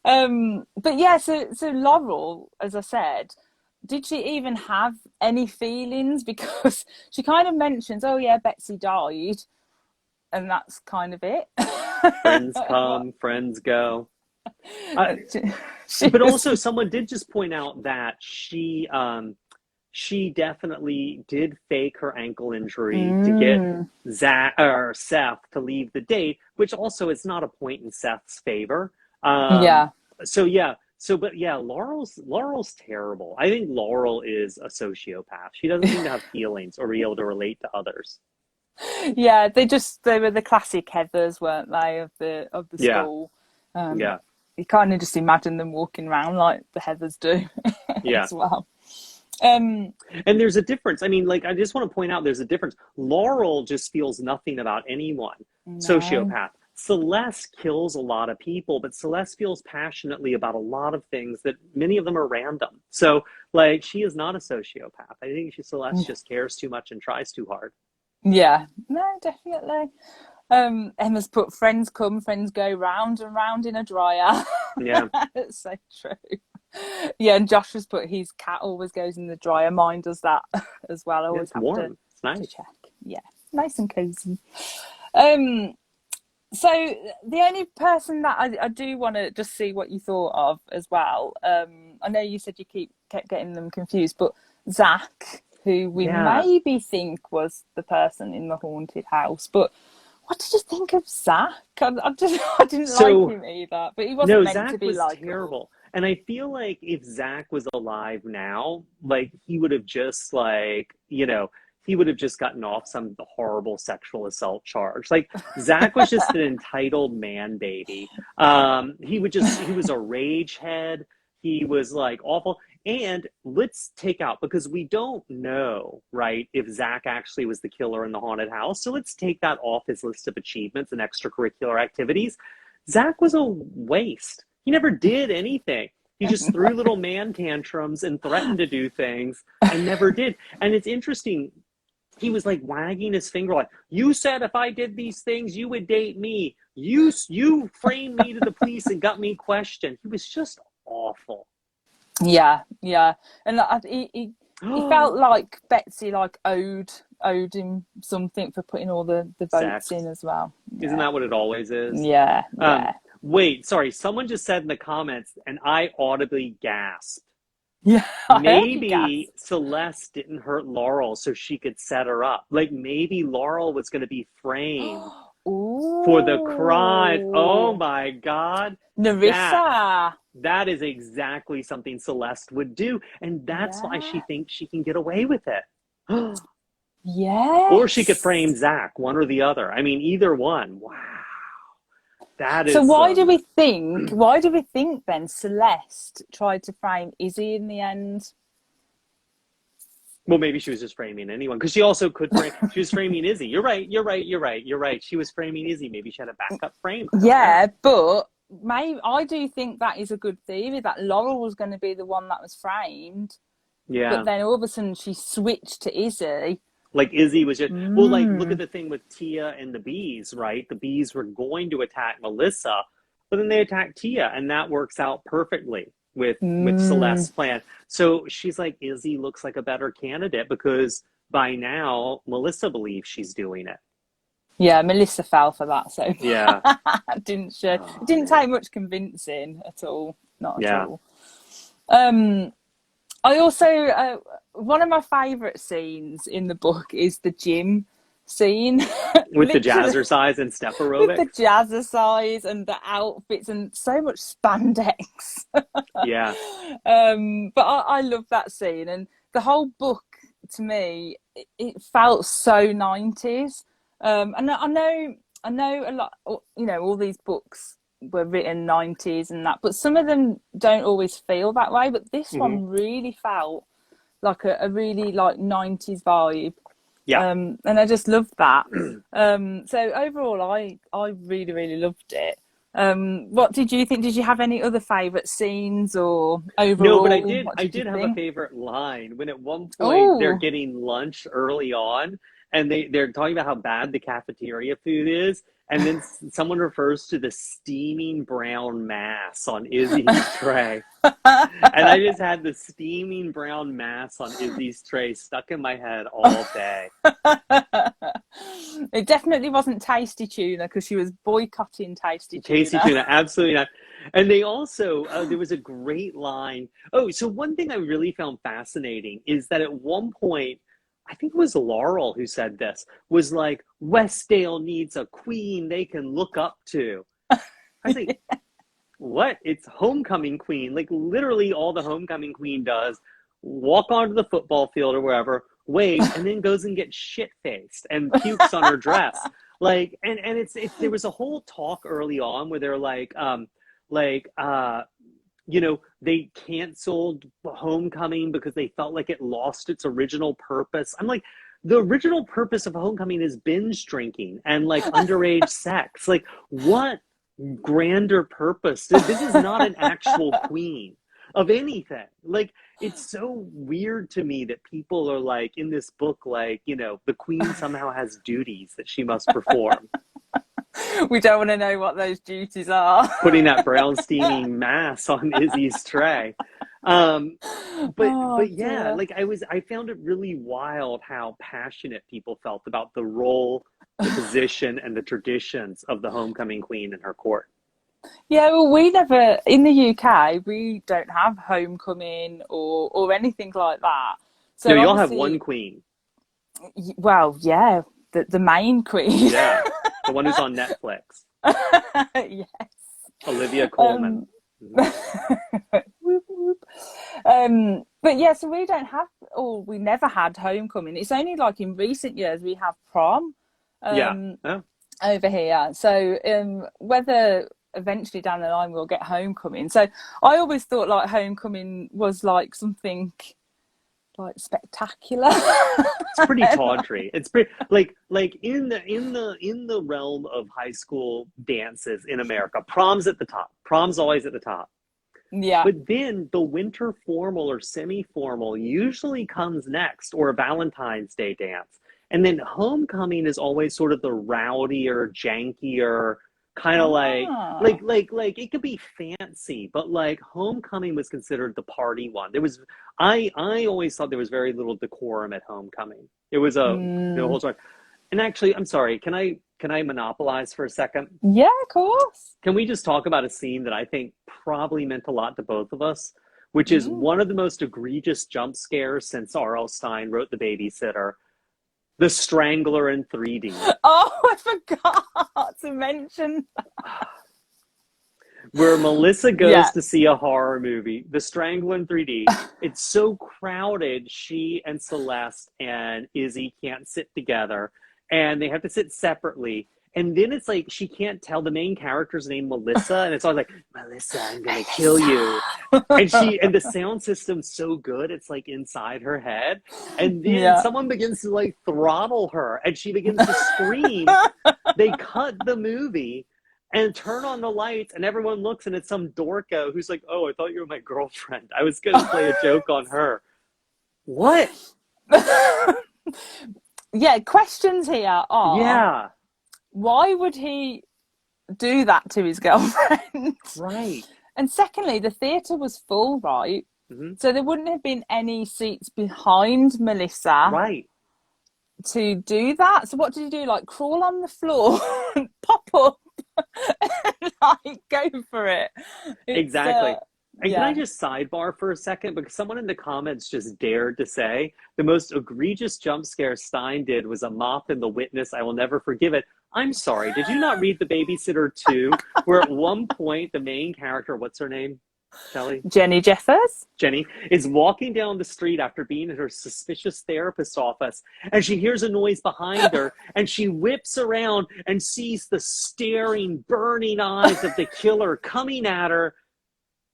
But yeah, so Laurel, as I said, did she even have any feelings? Because she kind of mentions, oh yeah, Betsy died, and that's kind of it. Friends come, friends go. But also, someone did just point out that she definitely did fake her ankle injury to get Seth to leave the date, which also is not a point in Seth's favor. Laurel's terrible. I think Laurel is a sociopath. She doesn't seem to have feelings or be able to relate to others. Yeah, they were the classic Heathers, weren't they, of the school? You kind of just imagine them walking around like the Heathers do as well. And there's a difference. I mean, like, I just want to point out there's a difference. Laurel just feels nothing about anyone. No. Sociopath. Celeste kills a lot of people, but Celeste feels passionately about a lot of things that many of them are random. So, like, she is not a sociopath. I think Celeste just cares too much and tries too hard. Yeah, no, definitely. Emma's put friends come, friends go round and round in a dryer. Yeah. It's so true. Yeah, and Josh has put his cat always goes in the dryer. Mine does that as well. I always have warm. It's nice. to check. Yeah, nice and cozy. So the only person that I do want to just see what you thought of as well. I know you said you kept getting them confused, but Zach, who we maybe think was the person in the haunted house, but what did you think of Zach? I didn't like him either, but he wasn't meant to be like terrible. And I feel like if Zach was alive now, like he would have just he would have just gotten off some horrible sexual assault charge. Like Zach was just an entitled man baby. He was a rage head. He was like awful. And let's take out, because we don't know, right, if Zach actually was the killer in the haunted house. So let's take that off his list of achievements and extracurricular activities. Zach was a waste. He never did anything. He just threw little man tantrums and threatened to do things and never did. And it's interesting. He was like wagging his finger like, you said if I did these things, you would date me. You framed me to the police and got me questioned. He was just awful. Yeah. And he felt like Betsy like owed him something for putting all the votes in as well. Yeah. Isn't that what it always is? Yeah. Wait, sorry. Someone just said in the comments, and I audibly gasped. Yeah. Maybe Celeste didn't hurt Laurel so she could set her up. Like maybe Laurel was going to be framed for the crime. Oh my God. Narissa. That is exactly something Celeste would do. And that's why she thinks she can get away with it. Yes. Or she could frame Zach, one or the other. I mean, either one. Wow. That is so why do we think then Celeste tried to frame Izzy in the end? Well, maybe she was just framing anyone, because she also could frame. She was framing Izzy. You're right. She was framing Izzy. Maybe she had a backup frame. Yeah, but I do think that is a good theory, that Laurel was going to be the one that was framed. Yeah. But then all of a sudden she switched to Izzy. Like Izzy was just, well, like look at the thing with Tia and the bees, right? The bees were going to attack Melissa, but then they attacked Tia, and that works out perfectly with Celeste's plan. So she's like, Izzy looks like a better candidate, because by now Melissa believes she's doing it. Yeah, Melissa fell for that, so yeah, didn't she? It didn't take much convincing at all, not at all. I also one of my favourite scenes in the book is the gym scene with the jazzercise and step aerobics. With the jazzercise and the outfits and so much spandex. Yeah. But I love that scene, and the whole book to me it felt so 90s. And I know a lot. You know, all these books were written 90s and that, but some of them don't always feel that way. But this one really felt like a really like 90s vibe. Yeah. And I just loved that. So overall, I really, really loved it. What did you think? Did you have any other favourite scenes or overall? No, but I did have a favourite line when at one point they're getting lunch early on, and they're talking about how bad the cafeteria food is. And then someone refers to the steaming brown mass on Izzy's tray. And I just had the steaming brown mass on Izzy's tray stuck in my head all day. It definitely wasn't Tasty Tuna, because she was boycotting Tasty Tuna. Tasty Tuna, absolutely not. And they also, there was a great line. Oh, so one thing I really found fascinating is that at one point, I think it was Laurel who said this, was like, Westdale needs a queen they can look up to. I was like, what? It's homecoming queen. Like literally all the homecoming queen does, walk onto the football field or wherever, wave, and then goes and gets shit-faced and pukes on her dress. Like, and it's there was a whole talk early on where they're like, you know, they canceled Homecoming because they felt like it lost its original purpose. I'm like, the original purpose of Homecoming is binge drinking and like underage sex. Like, what grander purpose? This is not an actual queen of anything. Like, it's so weird to me that people are like, in this book, like, you know, the queen somehow has duties that she must perform. We don't want to know what those duties are. Putting that brown steaming mass on Izzy's tray. But yeah, like I found it really wild how passionate people felt about the role, the position, and the traditions of the homecoming queen and her court. Yeah, well, we never, in the UK, we don't have homecoming or anything like that. So no, you all have one queen. Well, yeah, the main queen. Yeah. The one who's on Netflix. Yes. Olivia Colman. Whoop, whoop. But yeah, so we don't have, or we never had homecoming. It's only like in recent years we have prom over here. So whether eventually down the line we'll get Homecoming. So I always thought like Homecoming was like something like spectacular. It's pretty tawdry. It's pretty like in the realm of high school dances in America, prom's at the top. Prom's always at the top. Yeah. But then the winter formal or semi-formal usually comes next, or a Valentine's Day dance. And then homecoming is always sort of the rowdier, jankier, kind of like it could be fancy, but like homecoming was considered the party one. I always thought there was very little decorum at homecoming. It was the whole story. And actually, I'm sorry, can I monopolize for a second? Yeah, of course. Can we just talk about a scene that I think probably meant a lot to both of us, which is one of the most egregious jump scares since R.L. Stein wrote The Babysitter, the Strangler in 3D. Oh, I forgot to mention that. Where Melissa goes to see a horror movie, The Strangler in 3D. It's so crowded, she and Celeste and Izzy can't sit together, and they have to sit separately. And then it's like she can't tell the main character's name, Melissa, and it's always like, Melissa, I'm gonna kill you. And the sound system's so good, it's like inside her head. And then someone begins to like throttle her, and she begins to scream. They cut the movie and turn on the lights, and everyone looks, and it's some dorko who's like, oh, I thought you were my girlfriend. I was gonna play a joke on her. What? Yeah, questions here are, why would he do that to his girlfriend? Right. And secondly, the theatre was full, right? Mm-hmm. So there wouldn't have been any seats behind Melissa. Right. To do that. So what did he do? Like crawl on the floor and pop up and like go for it. Exactly. And can I just sidebar for a second? Because someone in the comments just dared to say the most egregious jump scare Stein did was a mop in The Witness. I will never forgive it. I'm sorry. Did you not read The Babysitter 2? Where at one point the main character, what's her name? Shelley? Jenny Jeffers. Jenny is walking down the street after being at her suspicious therapist's office, and she hears a noise behind her, and she whips around and sees the staring, burning eyes of the killer coming at her.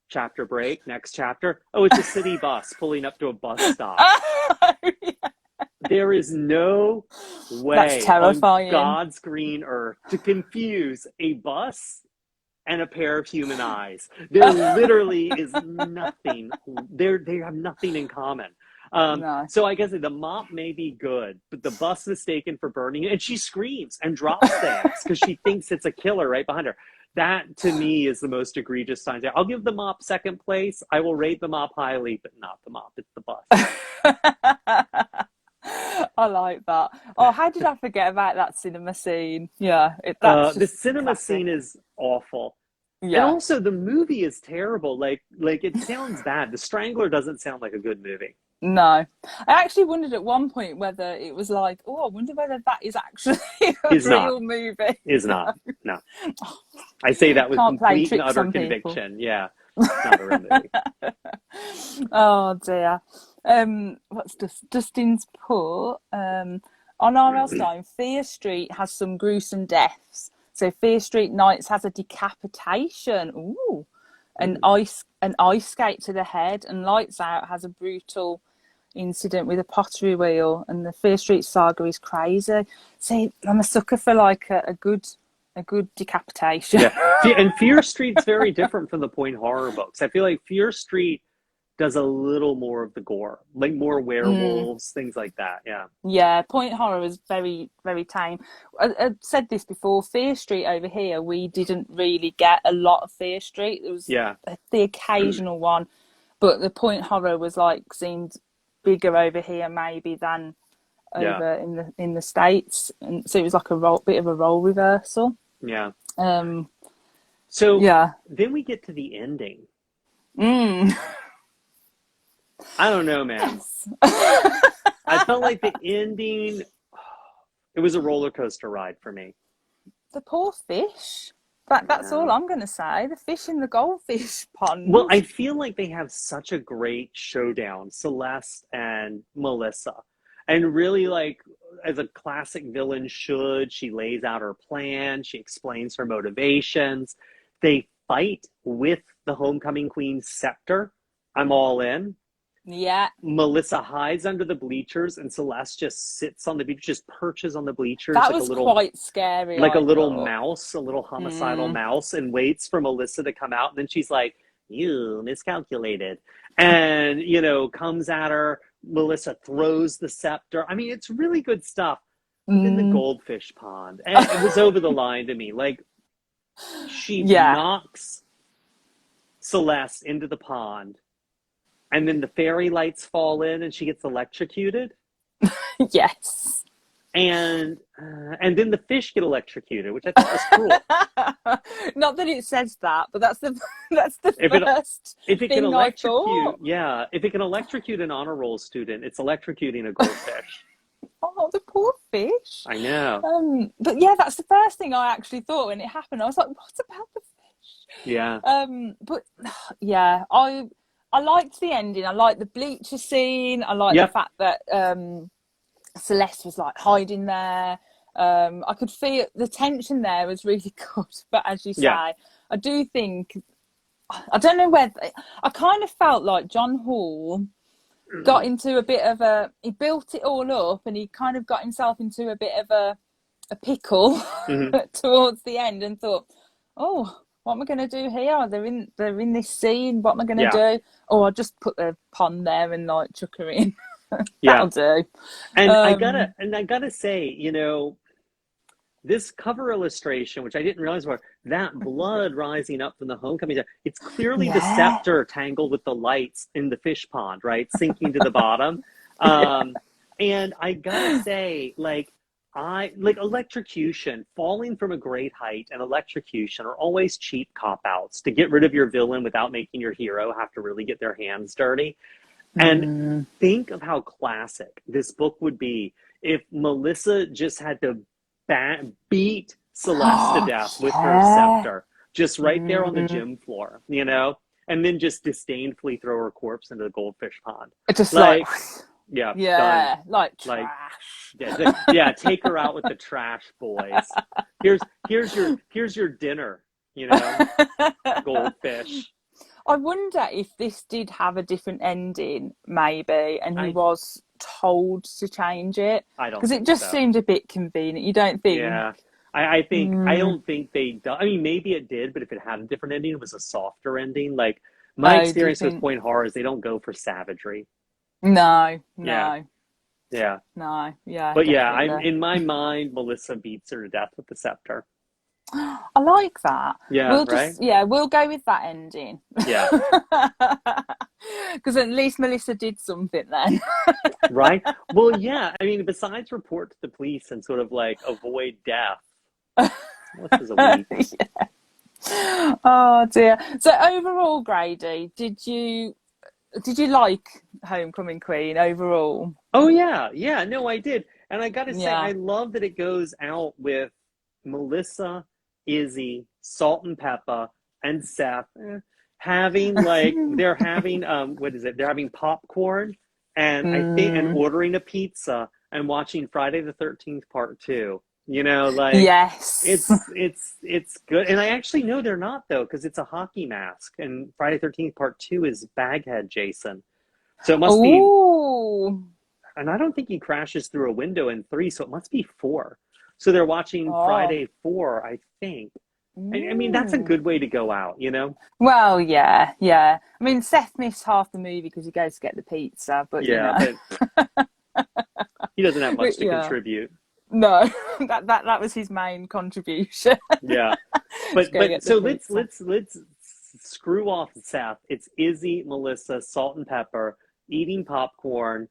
Chapter break, next chapter. Oh, it's a city bus pulling up to a bus stop. There is no way on God's green earth to confuse a bus and a pair of human eyes. There literally is nothing. They have nothing in common. So I guess the mop may be good, but the bus mistaken for burning it, and she screams and drops things because she thinks it's a killer right behind her. That, to me, is the most egregious sign. I'll give the mop second place. I will rate the mop highly, but not the mop. It's the bus. I like that. Oh, how did I forget about that cinema scene? Yeah. The cinema scene is awful. Yeah. And also, the movie is terrible. Like it sounds bad. The Strangler doesn't sound like a good movie. No. I actually wondered at one point whether it was like, I wonder whether that is actually a real movie. Is not. No. I say that with complete and utter conviction. Yeah. It's not a real movie. Oh, dear. What's Dustin's put? On R.L. Stein, Fear Street has some gruesome deaths. So Fear Street Nights has a decapitation. Ooh. An ice skate to the head, and Lights Out has a brutal incident with a pottery wheel, and the Fear Street saga is crazy. See, I'm a sucker for like a good decapitation. Yeah. And Fear Street's very different from the Point horror books. I feel like Fear Street does a little more of the gore, like more werewolves, things like that. Yeah, Point horror is very, very tame. I've said this before, Fear Street over here, we didn't really get a lot of Fear Street. There was the occasional one, but the Point horror was like seemed bigger over here maybe than over in the States, and so it was like a bit of a role reversal. Yeah. Then we get to the ending. I don't know, man. Yes. I felt like the ending, it was a roller coaster ride for me. The poor fish. That's all I'm going to say. The fish in the goldfish pond. Well, I feel like they have such a great showdown, Celeste and Melissa. And really, like, as a classic villain should, she lays out her plan. She explains her motivations. They fight with the homecoming queen's scepter. I'm all in. Yeah. Melissa hides under the bleachers, and Celeste just sits on the beach, just perches on the bleachers That like was a little, quite scary. like a I little thought. mouse, a little homicidal mouse, and waits for Melissa to come out. And then she's like, "You miscalculated," and comes at her. Melissa throws the scepter. I mean, it's really good stuff. But then the goldfish pond, and it was over the line to me. Like, she knocks Celeste into the pond, and then the fairy lights fall in, and she gets electrocuted. Yes. And then the fish get electrocuted, which I thought was cruel. Not that it says that, but that's the first if it thing can electrocute, I thought. yeah, if it can electrocute an honor roll student, it's electrocuting a goldfish. Oh, the poor fish. I know. But yeah, that's the first thing I actually thought when it happened. I was like, what about the fish? Yeah. But yeah, I liked the ending. I liked the bleacher scene. I liked the fact that Celeste was like hiding there. I could feel the tension there was really good. But as you say, I do think, I don't know whether, I kind of felt like John Hall got into a bit of he built it all up and he kind of got himself into a bit of a pickle towards the end and thought, oh, what am I going to do here? They're in this scene. What am I going to do? Oh, I'll just put the pond there and like chuck her in. That'll do. And I gotta say, this cover illustration, which I didn't realize was that blood rising up from the homecoming, it's clearly the scepter tangled with the lights in the fish pond, right? Sinking to the bottom. And I gotta say, like electrocution, falling from a great height and electrocution are always cheap cop-outs to get rid of your villain without making your hero have to really get their hands dirty. And think of how classic this book would be if Melissa just had to beat Celeste to death with her scepter, just right there on the gym floor, and then just disdainfully throw her corpse into the goldfish pond. Just like done. like trash. Take her out with the trash boys. Here's your dinner, goldfish. I wonder if this did have a different ending, maybe, and he was told to change it. I don't, because it just seemed a bit convenient. You don't think? Yeah, I think I don't think they. I mean, maybe it did, but if it had a different ending, it was a softer ending. Like my experience with point horror is they don't go for savagery. No. Yeah. No. Yeah. But I'm in my mind, Melissa beats her to death with the scepter. I like that. Yeah, we'll go with that ending. Yeah. Because at least Melissa did something then. Right? Well, yeah. I mean, besides report to the police and sort of like avoid death, what is a week? Oh dear. So overall, Grady, did you like Homecoming Queen overall? Oh yeah. No, I did. And I gotta say, I love that it goes out with Melissa, Izzy, Salt and Pepper, and Seth having they're having they're having popcorn and I think and ordering a pizza and watching Friday the 13th Part 2. Yes, it's good. And I actually know they're not though, because it's a hockey mask and Friday 13th Part 2 is Baghead Jason, so it must be. And I don't think he crashes through a window in 3, so it must be 4. So they're watching Friday 4, I think. I mean, that's a good way to go out, Well, yeah. I mean, Seth missed half the movie because he goes to get the pizza, but but he doesn't have much to contribute. No, that was his main contribution. Yeah, but so let's screw off Seth. It's Izzy, Melissa, Salt and Pepper eating popcorn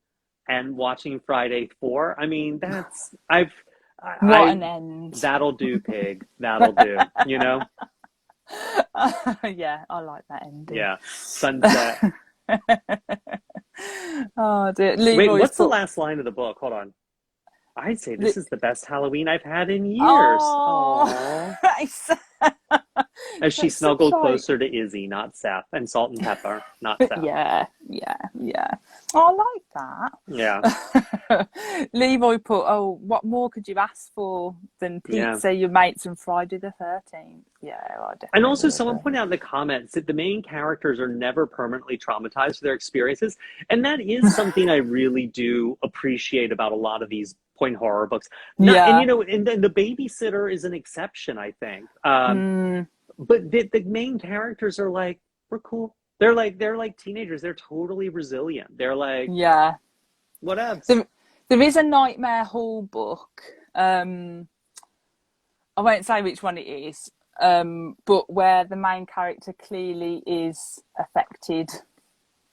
and watching Friday 4. I mean, that's an end. That'll do, pig. That'll do. Yeah, I like that ending. Yeah, sunset. Oh dear. Wait, what's the last line of the book? Hold on. I'd say this is the best Halloween I've had in years. Oh. As she That's such snuggled like, closer to Izzy, not Seth, and Salt and Pepper, not Seth. yeah, yeah, yeah. Oh, I Yeah, like that. Leroy put, oh, what more could you ask for than yeah. pizza, your mates, and Friday the 13th? Yeah, I And definitely also, someone agree. pointed out in the comments that the main characters are never permanently traumatized for their experiences. And that is something I really do appreciate about a lot of these point horror books. Not, and Yeah. you know, and then the babysitter is an exception, I think. Mm, But the main characters are like, we're cool. They're like teenagers. They're totally resilient. They're like, yeah. whatevs. There is a Nightmare Hall book. I won't say which one it is, but where the main character clearly is affected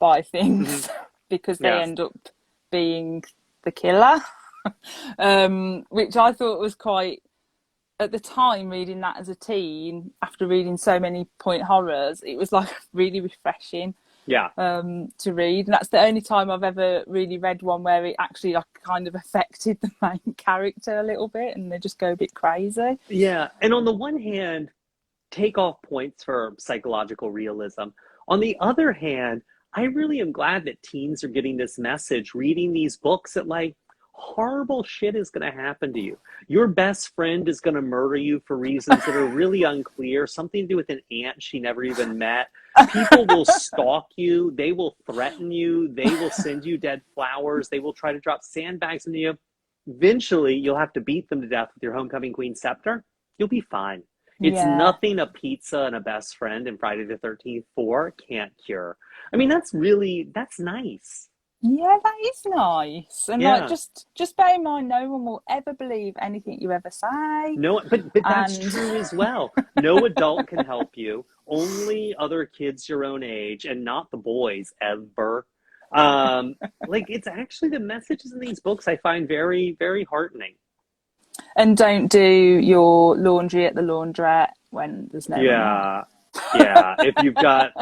by Hmm. things because they Yeah. end up being the killer, which I thought was quite, at the time, reading that as a teen, after reading so many point horrors, it was like really refreshing Yeah. to read. And that's the only time I've ever really read one where it actually like kind of affected the main character a little bit and they just go a bit crazy. Yeah. And on the one hand, take off points for psychological realism. On the other hand, I really am glad that teens are getting this message, reading these books that like horrible shit is going to happen to you. Your best friend is going to murder you for reasons that are really unclear, something to do with an aunt she never even met. People will stalk you, they will threaten you, they will send you dead flowers, they will try to drop sandbags into you. Eventually, you'll have to beat them to death with your homecoming queen scepter. You'll be fine. It's Yeah. nothing a pizza and a best friend in Friday the 13th 4 can't cure. I mean, that's nice. Yeah, that is nice. And like Yeah. just bear in mind no one will ever believe anything you ever say. No, but that's And true as well. No adult can help you. Only other kids your own age, and not the boys ever. Um, like it's actually the messages in these books I find very, very heartening. and don't do your laundry at the laundrette when there's no one there. Yeah, yeah. If you've got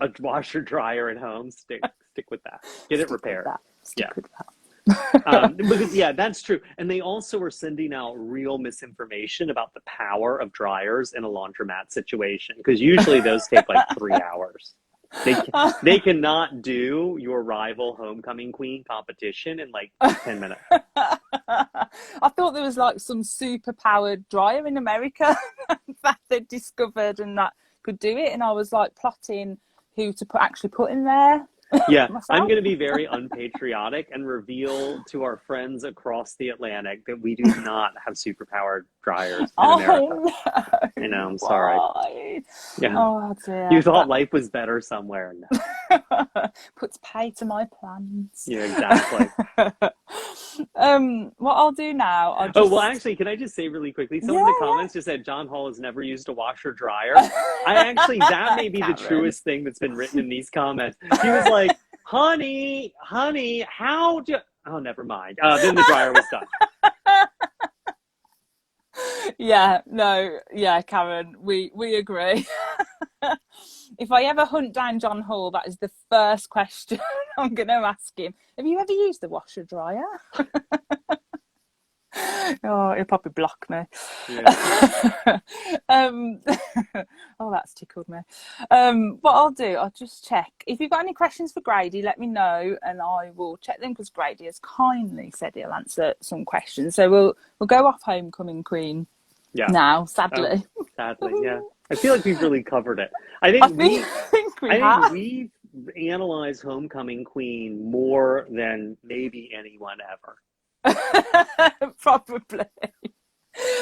a washer dryer at home, stick with that. Get it Stick with repaired. that. Yeah. Stick with that. Because yeah, that's true. And they also are sending out real misinformation about the power of dryers in a laundromat situation. Because usually those take like 3 hours. They cannot do your rival homecoming queen competition in like 10 minutes. I thought there was like some super powered dryer in America that they discovered and that could do it, and I was like plotting who to actually put in there Yeah, I'm myself. going to be very unpatriotic and reveal to our friends across the Atlantic that we do not have superpowered dryers in America. Oh no! You know, I'm sorry. Why? Yeah. Oh You dear. thought life was better somewhere. No. That puts pay to my plans. Yeah, exactly. What I'll do now, I'll Oh, well, just actually, can I just say really quickly? Someone in the yeah, comments just said John Hall has never used a washer dryer. That may be the Karen. truest thing that's been written in these comments. He was like, honey, how do, oh, never mind. Then the dryer was done. Yeah, no, yeah, Karen, we agree. If I ever hunt down John Hall, that is the first question I'm going to ask him. Have you ever used the washer dryer? Oh, he'll probably block me. Yeah. Oh, that's tickled me. What I'll do, I'll just check. If you've got any questions for Grady, let me know and I will check them because Grady has kindly said he'll answer some questions. So we'll go off Homecoming Queen now, sadly. Oh, sadly, yeah. I feel like we've really covered it. I think we I have. think we've analyzed Homecoming Queen more than maybe anyone ever. Probably.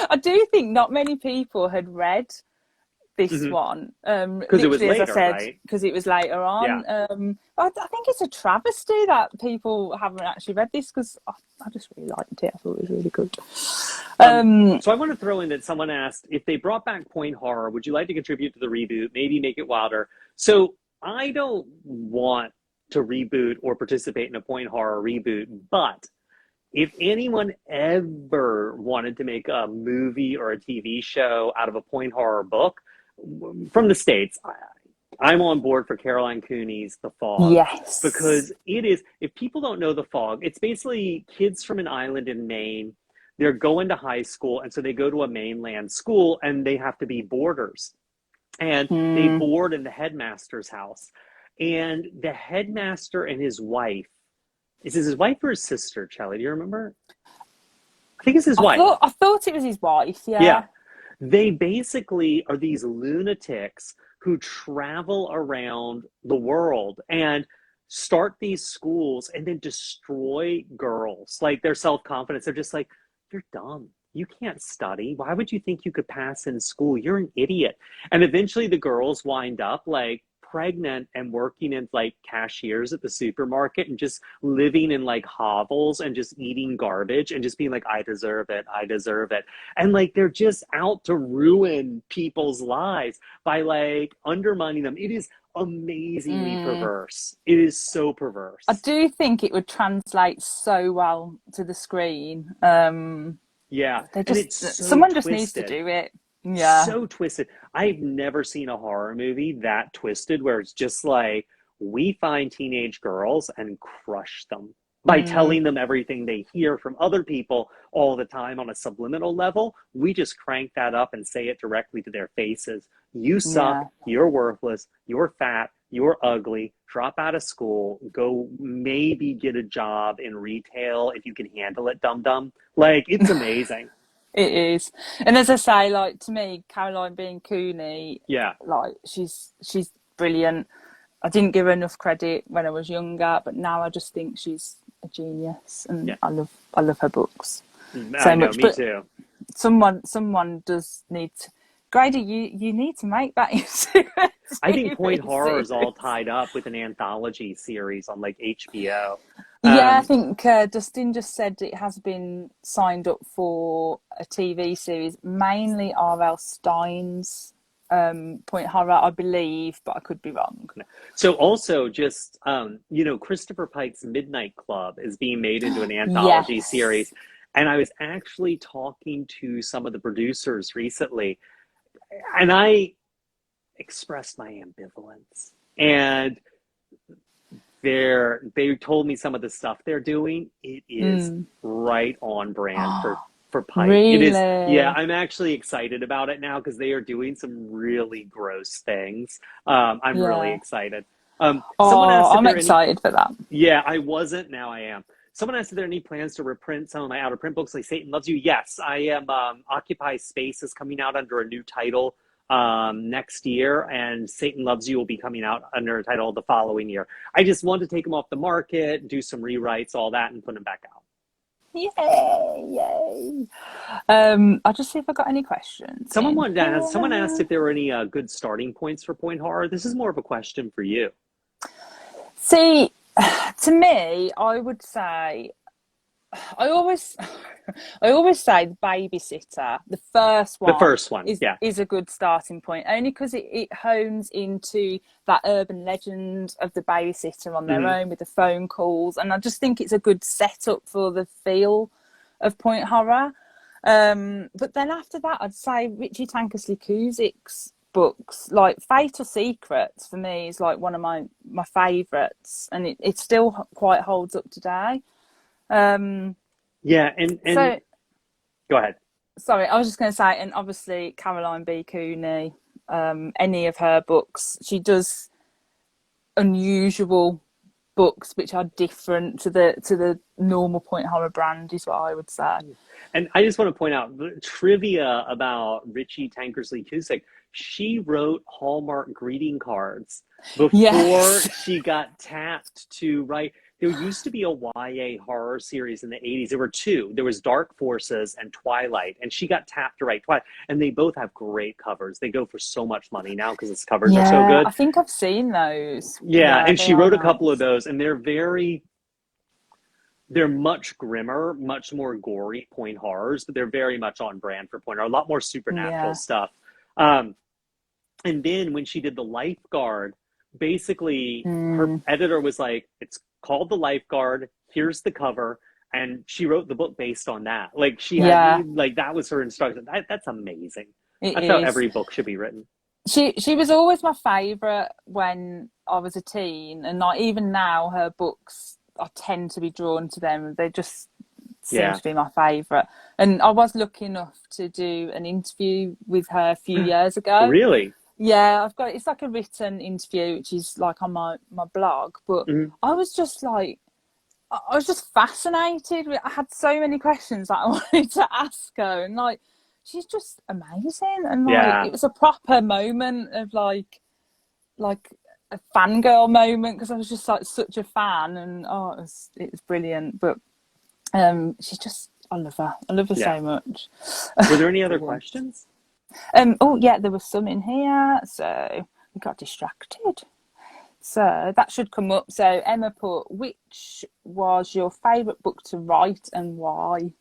I do think not many people had read this one. Because it was literally, later, as I said, right? because it was later on. Yeah. I think it's a travesty that people haven't actually read this because I just really liked it. I thought it was really good. So I want to throw in that someone asked, if they brought back point horror, would you like to contribute to the reboot? Maybe make it wilder. So I don't want to reboot or participate in a point horror reboot, but if anyone ever wanted to make a movie or a TV show out of a point horror book from the States, I'm on board for Caroline Cooney's The Fog. Yes. Because it is, if people don't know The Fog, it's basically kids from an island in Maine. They're going to high school, and so they go to a mainland school, and they have to be boarders. and they Mm. board in the headmaster's house. And the headmaster and his wife, is this his wife or his sister, Charlie? Do you remember? I think it's his wife. I thought it was his wife. Yeah. Yeah. They basically are these lunatics who travel around the world and start these schools and then destroy girls. Like their self-confidence. They're just like, you're dumb. You can't study. Why would you think you could pass in school? You're an idiot. And eventually the girls wind up like pregnant and working in like cashiers at the supermarket and just living in like hovels and just eating garbage and just being like, I deserve it. I deserve it. And like they're just out to ruin people's lives by like undermining them. It is amazingly perverse. It is so perverse. I do think it would translate so well to the screen. Yeah. They And just it's so someone just twisted. needs to do it. Yeah. So twisted. I've never seen a horror movie that twisted where it's just like we find teenage girls and crush them by telling them everything they hear from other people all the time on a subliminal level. We just crank that up and say it directly to their faces. You suck. Yeah. You're worthless. You're fat. You're ugly. Drop out of school. Go maybe get a job in retail if you can handle it, dum dum. Like, it's amazing. It is. And as I say, like to me, Caroline being Cooney, Yeah. like she's brilliant. I didn't give her enough credit when I was younger, but now I just think she's a genius, and Yeah. I love her books I so know, much. me But too. someone does need to. Grady, you need to make that into a I think Point TV Horror is all series. tied up with an anthology series on like HBO. Yeah, I think Dustin just said it has been signed up for a TV series, mainly R.L. Stein's Point Horror, I believe, but I could be wrong. So also just Christopher Pike's Midnight Club is being made into an anthology Yes. series. And I was actually talking to some of the producers recently, and I expressed my ambivalence. And they told me some of the stuff they're doing. It is right on brand for Pike. Really? It is. Yeah, I'm actually excited about it now because they are doing some really gross things. I'm really excited. Someone asked if I'm excited for that. Yeah, I wasn't. Now I am. Someone asked if there are any plans to reprint some of my out of print books like Satan Loves You. Yes, I am. Occupy Space is coming out under a new title next year, and Satan Loves You will be coming out under a title the following year. I just want to take them off the market, do some rewrites, all that, and put them back out. Yay! I'll just see if I got any questions. Someone asked if there were any good starting points for Point Horror. This is more of a question for you. See, to me, I would say, I always say the babysitter, the first one is a good starting point, only because it hones into that urban legend of the babysitter on their own with the phone calls, and I just think it's a good setup for the feel of Point Horror. But then after that, I'd say Richie Tankersley Kuzik's books, like Fatal Secrets, for me is like one of my favourites, and it still quite holds up today. Yeah, and so go ahead. Sorry, I was just going to say, and obviously Caroline B. Cooney, any of her books, she does unusual books which are different to the normal Point Horror brand, is what I would say. And I just want to point out trivia about Richie Tankersley Cusick. She wrote Hallmark greeting cards before she got tapped to write. There used to be a YA horror series in the 80s. There were two. There was Dark Forces and Twilight, and she got tapped to write Twilight. And they both have great covers. They go for so much money now because its covers are so good. I think I've seen those. Yeah, and she wrote a couple of those, and they're much grimmer, much more gory Point Horrors, but they're very much on brand for Point Horror. A lot more supernatural stuff. And then when she did The Lifeguard, basically her editor was like, it's called The Lifeguard, here's the cover, and she wrote the book based on that. Like she had like that was her instruction. That's amazing. That's how every book should be written. She was always my favourite when I was a teen, and like even now her books, I tend to be drawn to them. They just seem to be my favourite. And I was lucky enough to do an interview with her a few years ago. Really? Yeah, I've got it's like a written interview, which is like on my blog. But Mhm. I was just like, I was just fascinated. I had so many questions that I wanted to ask her, and like, she's just amazing. And like, Yeah. it was a proper moment of like a fangirl moment because I was just like such a fan, and oh, it was brilliant. But she's just, I love her Yeah. so much. Were there any other Brilliant. questions? Oh yeah, there was some in here, so we got distracted. So that should come up. So Emma put, which was your favourite book to write and why?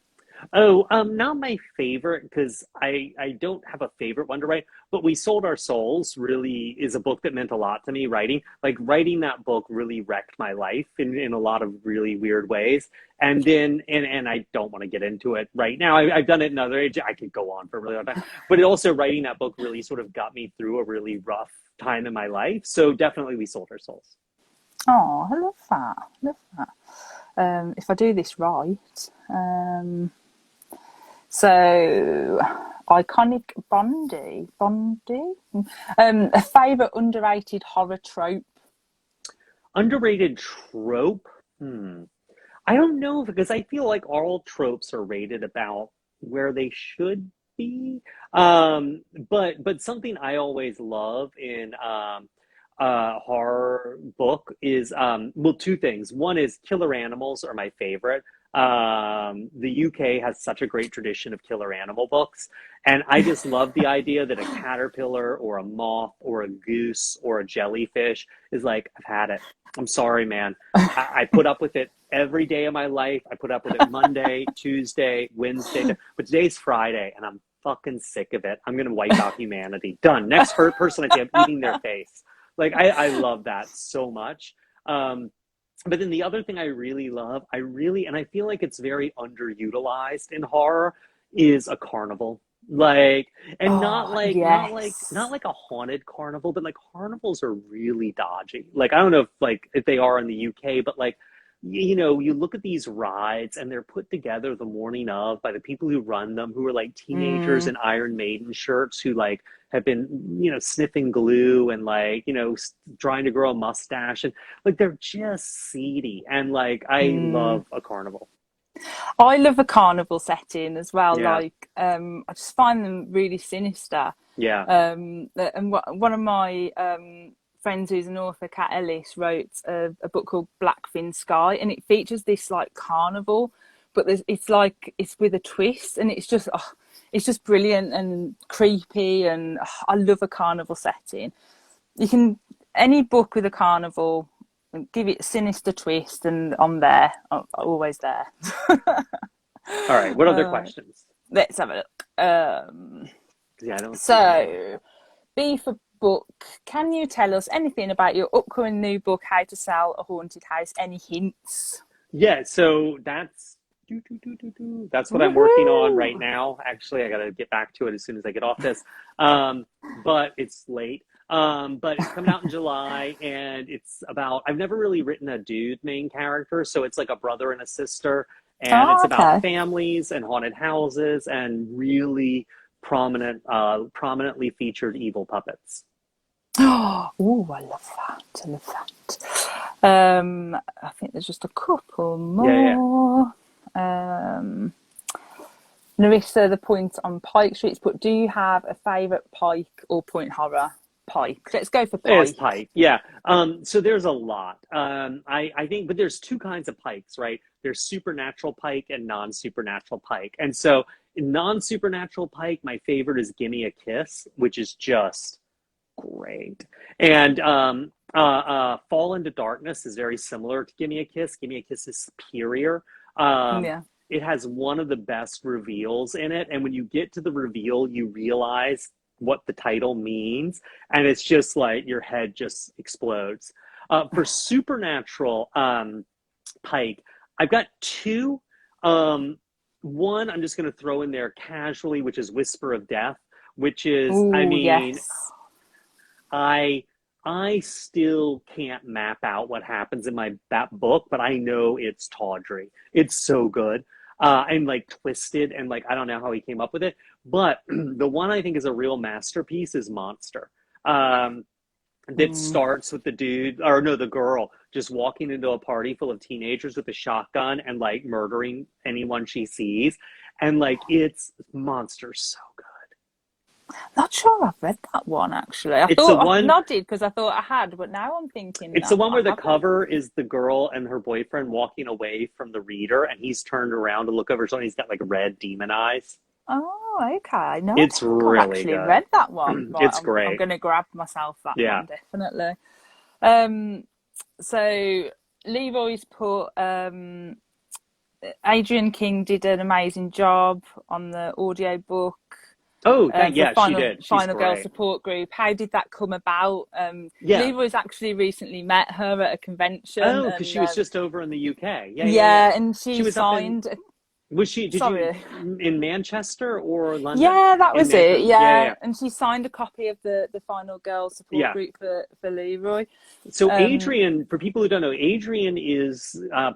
Oh, not my favorite because I don't have a favorite one to write, but We Sold Our Souls really is a book that meant a lot to me writing. Like writing that book really wrecked my life in a lot of really weird ways. And then and I don't want to get into it right now. I've done it in other age. I could go on for a really long time. But it also writing that book really sort of got me through a really rough time in my life. So definitely We Sold Our Souls. Oh, I love that. I love that. If I do this right, so iconic Bondi, a favourite underrated horror trope. Underrated trope. Hmm. I don't know because I feel like all tropes are rated about where they should be. But something I always love in horror book is well, two things. One is killer animals are my favorite. The UK has such a great tradition of killer animal books, and I just love the idea that a caterpillar or a moth or a goose or a jellyfish is like, I've had it. I'm sorry, man. I put up with it every day of my life. I put up with it Monday, Tuesday, Wednesday, but today's Friday, and I'm fucking sick of it. I'm gonna wipe out humanity. Done. Next hurt person I see, I'm eating their face. Like I love that so much. But then the other thing I really love, and I feel like it's very underutilized in horror, is a carnival. Like, and not Oh like not like not yes. like a haunted carnival, but like carnivals are really dodgy. Like I don't know if they are in the UK, but like you look at these rides and they're put together the morning of by the people who run them, who are like teenagers Mm, in Iron Maiden shirts who like have been sniffing glue and like trying to grow a mustache, and like they're just seedy, and like I mm. love a carnival. I love a carnival setting as well. Yeah, Like, I just find them really sinister. yeah. And one of my friends who's an author, Kat Ellis, wrote a book called Blackfin Sky, and it features this like carnival, but it's like it's with a twist, and it's just brilliant and creepy, and I love a carnival setting. You can any book with a carnival, give it a sinister twist, and I'm there, I'm always there. All right, what other questions? Let's have a look. Yeah, I don't see any. So, B for book. Can you tell us anything about your upcoming new book, How to Sell a Haunted House? Any hints? Yeah, so that's what I'm working on Woohoo! right now. Actually, I got to get back to it as soon as I get off this. But it's late. But it's coming out in July, and it's about, I've never really written a dude main character, so it's like a brother and a sister, and it's Oh, about okay. families and haunted houses and really prominently featured evil puppets. Oh, I love that. I love that. I think there's just a couple Yeah, yeah. more. Narissa, the point on Pike Streets, but do you have a favourite Pike or Point Horror? Pike. Let's go for It's Pike. pike, yeah. So there's a lot. I think, but there's two kinds of pikes, right? There's supernatural pike and non-supernatural pike. And so in non-supernatural pike, my favorite is Gimme a Kiss, which is just great. And Fall into Darkness is very similar to Gimme a Kiss. Gimme a Kiss is superior. Um, Yeah. it has one of the best reveals in it, and when you get to the reveal, you realize what the title means, and it's just like your head just explodes. For Supernatural Pike, I've got two. Um, One I'm just going to throw in there casually, which is Whisper of Death, which is, I Oh, mean, yes. I I still can't map out what happens in my that book, but I know it's tawdry. It's so good. And like twisted, and like I don't know how he came up with it. But the one I think is a real masterpiece is Monster. that starts with the girl just walking into a party full of teenagers with a shotgun and like murdering anyone she sees. And like, it's monster so good. Not sure I've read that one actually. I nodded because I thought I had, but now I'm thinking it's the one where the cover is the girl and her boyfriend walking away from the reader, and he's turned around to look over something. He's got like red demon eyes. Oh, okay. No, it's really I've actually good. read that one. Right, It's great. I'm going to grab myself that one definitely. So Leroy's put Adrian King did an amazing job on the audio book. Oh, she did. She's Final Girl great. Support Group. How did that come about? Leroy's actually recently met her at a convention. Oh, because she was just over in the UK. Yeah, and she was signed. Was she? Did you in Manchester or London? Yeah, that was it. Yeah, and she signed a copy of the Final Girl Support Group for Leroy. So Adrian, for people who don't know, Adrian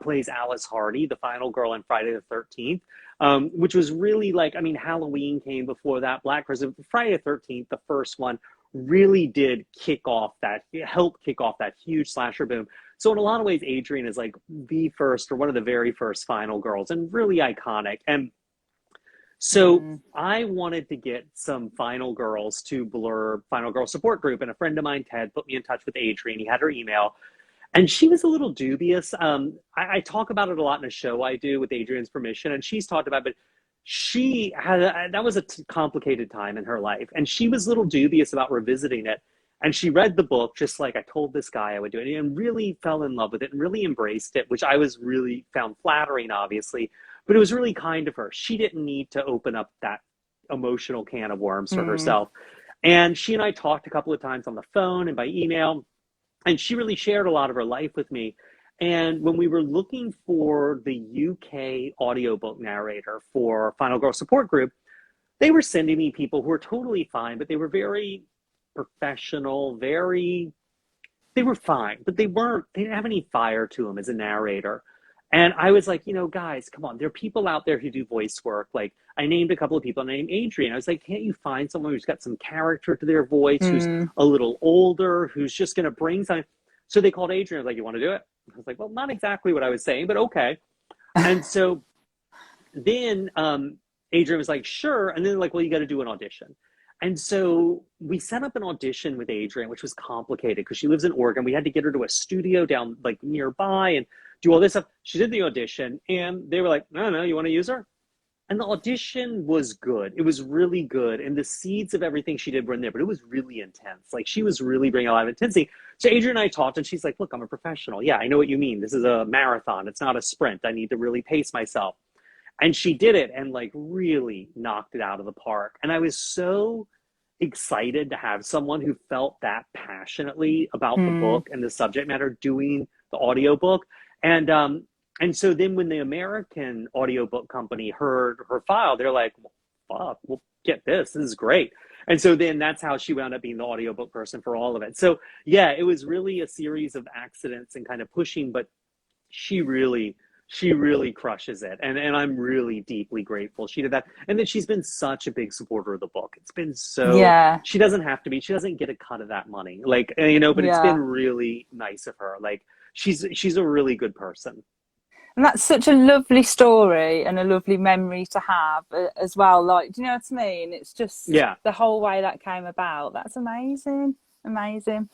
plays Alice Hardy, the final girl in Friday the 13th. Which was really like, I mean, Halloween came before that. Black Christmas, Friday the 13th, the first one, really did help kick off that huge slasher boom. So in a lot of ways, Adrian is like the first or one of the very first final girls and really iconic. And so I wanted to get some final girls to blur Final Girl Support Group. And a friend of mine, Ted, put me in touch with Adrian. He had her email. And she was a little dubious. I talk about it a lot in a show I do with Adrian's permission, and she's talked about it, but that was a complicated time in her life, and she was a little dubious about revisiting it. And she read the book, just like I told this guy I would do it, and really fell in love with it and really embraced it, which I was really found flattering, obviously, but it was really kind of her. She didn't need to open up that emotional can of worms for herself. And she and I talked a couple of times on the phone and by email. And she really shared a lot of her life with me. And when we were looking for the UK audiobook narrator for Final Girl Support Group, they were sending me people who were totally fine, but they were very professional, they were fine, but they didn't have any fire to them as a narrator. And I was like, guys, come on. There are people out there who do voice work. Like, I named a couple of people. I named Adrian. I was like, can't you find someone who's got some character to their voice, who's a little older, who's just going to bring something? So they called Adrian. I was like, you want to do it? I was like, well, not exactly what I was saying, but okay. And so then Adrian was like, sure. And then like, well, you got to do an audition. And so we set up an audition with Adrian, which was complicated because she lives in Oregon. We had to get her to a studio down like nearby and do all this stuff. She did the audition and they were like, no, you want to use her? And the audition was good. It was really good. And the seeds of everything she did were in there, but it was really intense. Like she was really bringing a lot of intensity. So Adrian and I talked and she's like, look, I'm a professional. Yeah, I know what you mean. This is a marathon. It's not a sprint. I need to really pace myself. And she did it and like really knocked it out of the park. And I was so excited to have someone who felt that passionately about the book and the subject matter doing the audiobook. And so then when the American audiobook company heard her file, they're like, well, fuck, we'll get this. This is great. And so then that's how she wound up being the audiobook person for all of it. So yeah, it was really a series of accidents and kind of pushing, but she really crushes it. And I'm really deeply grateful she did that. And then she's been such a big supporter of the book. It's been she doesn't have to be, she doesn't get a cut of that money. Like, but it's been really nice of her. Like she's a really good person. And that's such a lovely story and a lovely memory to have as well. Like, do you know what I mean? It's just the whole way that came about. That's amazing. Amazing.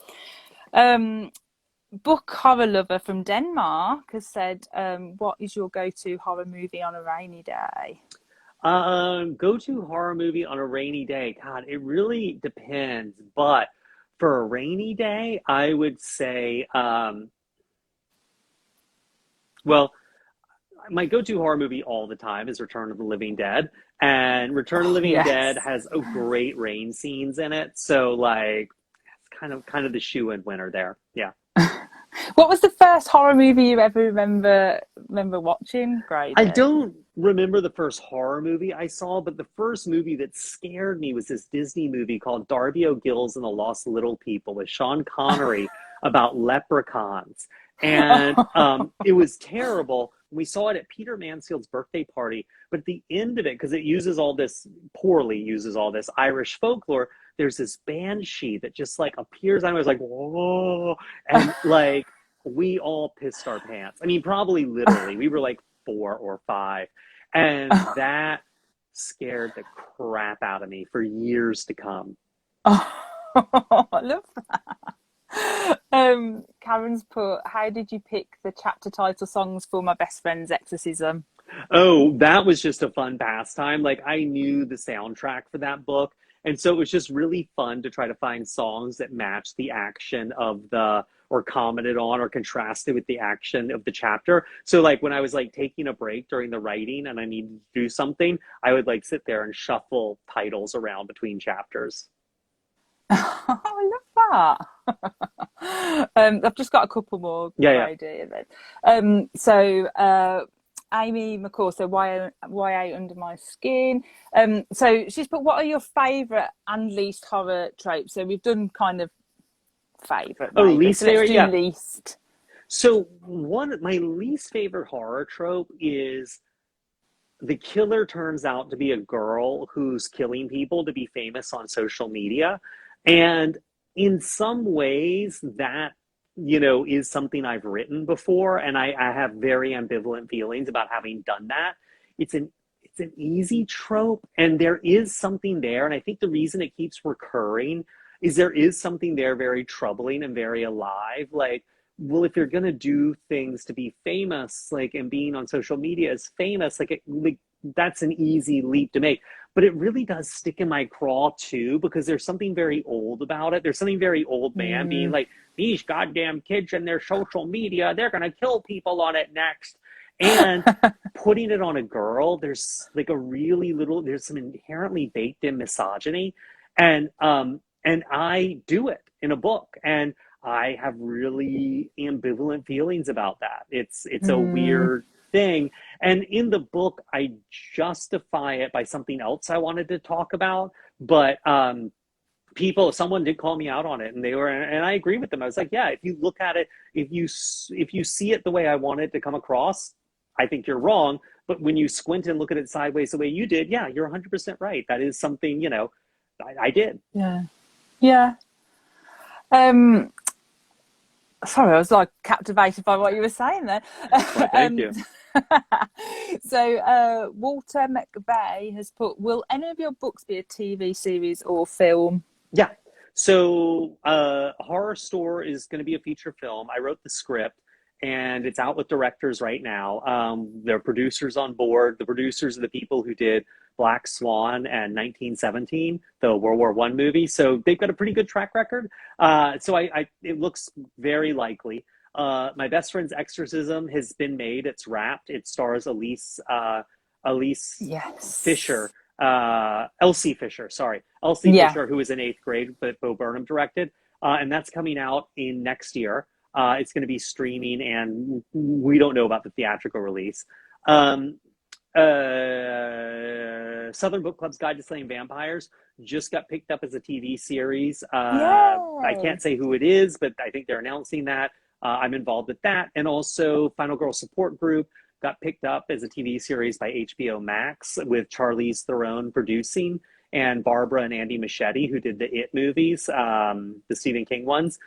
Book Horror Lover from Denmark has said, what is your go-to horror movie on a rainy day? Go-to horror movie on a rainy day. God, it really depends. But for a rainy day, I would say, my go-to horror movie all the time is Return of the Living Dead. And Return of the Living Dead has great rain scenes in it. So like, it's kind of the shoe-in winner there. Yeah. What was the first horror movie you ever remember watching, Grady? I don't remember the first horror movie I saw, but the first movie that scared me was this Disney movie called Darby O'Gills and the Lost Little People with Sean Connery about leprechauns. And it was terrible, We saw it at Peter Mansfield's birthday party, but at the end of it, because it poorly uses all this Irish folklore, there's this banshee that just like appears. I was like, whoa. And like, we all pissed our pants. I mean, probably literally. We were like 4 or 5. And that scared the crap out of me for years to come. I love that. Karen's put, how did you pick the chapter title songs for My Best Friend's Exorcism? Oh, that was just a fun pastime. Like, I knew the soundtrack for that book. And so it was just really fun to try to find songs that matched the action or commented on or contrasted with the action of the chapter. So like when I was like taking a break during the writing and I needed to do something, I would like sit there and shuffle titles around between chapters. I love that. I've just got a couple more ideas. Amy McCall, so YA Under My Skin. So she's put, what are your favourite and least horror tropes? So we've done kind of favourite. Oh, least favourite, yeah. Least. So my least favourite horror trope is the killer turns out to be a girl who's killing people to be famous on social media. And in some ways that, is something I've written before. And I have very ambivalent feelings about having done that. It's an easy trope, and there is something there. And I think the reason it keeps recurring is there is something there very troubling and very alive. Like, well, if you're going to do things to be famous, like, and being on social media is famous, like that's an easy leap to make. But it really does stick in my craw too, because there's something very old about it. There's something very old man being like, these goddamn kids and their social media, they're going to kill people on it next. And putting it on a girl, there's like there's some inherently baked in misogyny. And I do it in a book. And I have really ambivalent feelings about that. It's a weird thing. And in the book, I justify it by something else I wanted to talk about. But someone did call me out on it, and and I agree with them. I was like, yeah, if you look at it, if you see it the way I want it to come across, I think you're wrong. But when you squint and look at it sideways the way you did, yeah, you're 100% right. That is something, I did. Yeah. Yeah. Sorry, I was like captivated by what you were saying there. Well, thank you. So Walter McVeigh has put, will any of your books be a TV series or film? Yeah. So Horror Store is going to be a feature film. I wrote the script, and it's out with directors right now. There are producers on board. The producers are the people who did Black Swan and 1917, the World War I movie. So they've got a pretty good track record. So it looks very likely. My Best Friend's Exorcism has been made. It's wrapped. It stars Elsie Fisher, Fisher, who was in 8th grade, but Bo Burnham directed. And that's coming out in next year. It's going to be streaming, and we don't know about the theatrical release. Southern Book Club's Guide to Slaying Vampires just got picked up as a TV series. I can't say who it is, but I think they're announcing that. I'm involved with that. And also Final Girl Support Group got picked up as a TV series by HBO Max with Charlize Theron producing, and Barbara and Andy Machete, who did the It movies, the Stephen King ones,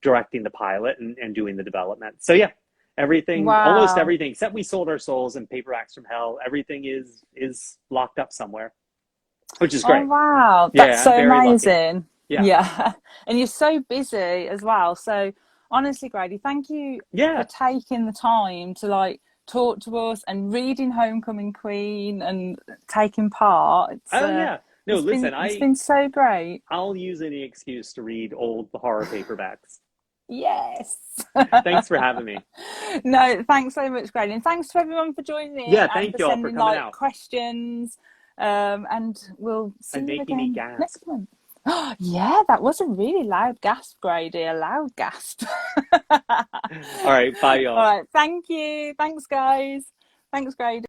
directing the pilot and doing the development. So yeah, almost everything, except We Sold Our Souls and Paperbacks from Hell, everything is locked up somewhere, which is great. Oh, wow. That's so amazing. Yeah. And you're so busy as well. So honestly, Grady, thank you for taking the time to talk to us and reading Homecoming Queen and taking part. It's been so great. I'll use any excuse to read old horror paperbacks. Yes. Thanks for having me. No, thanks so much, Grady. And thanks to everyone for joining in. Yeah, thank you all for coming out. Questions. And we'll see you making me again gasp. next month. Yeah, that was a really loud gasp, Grady. A loud gasp. All right, bye, y'all. All right, thank you. Thanks, guys. Thanks, Grady.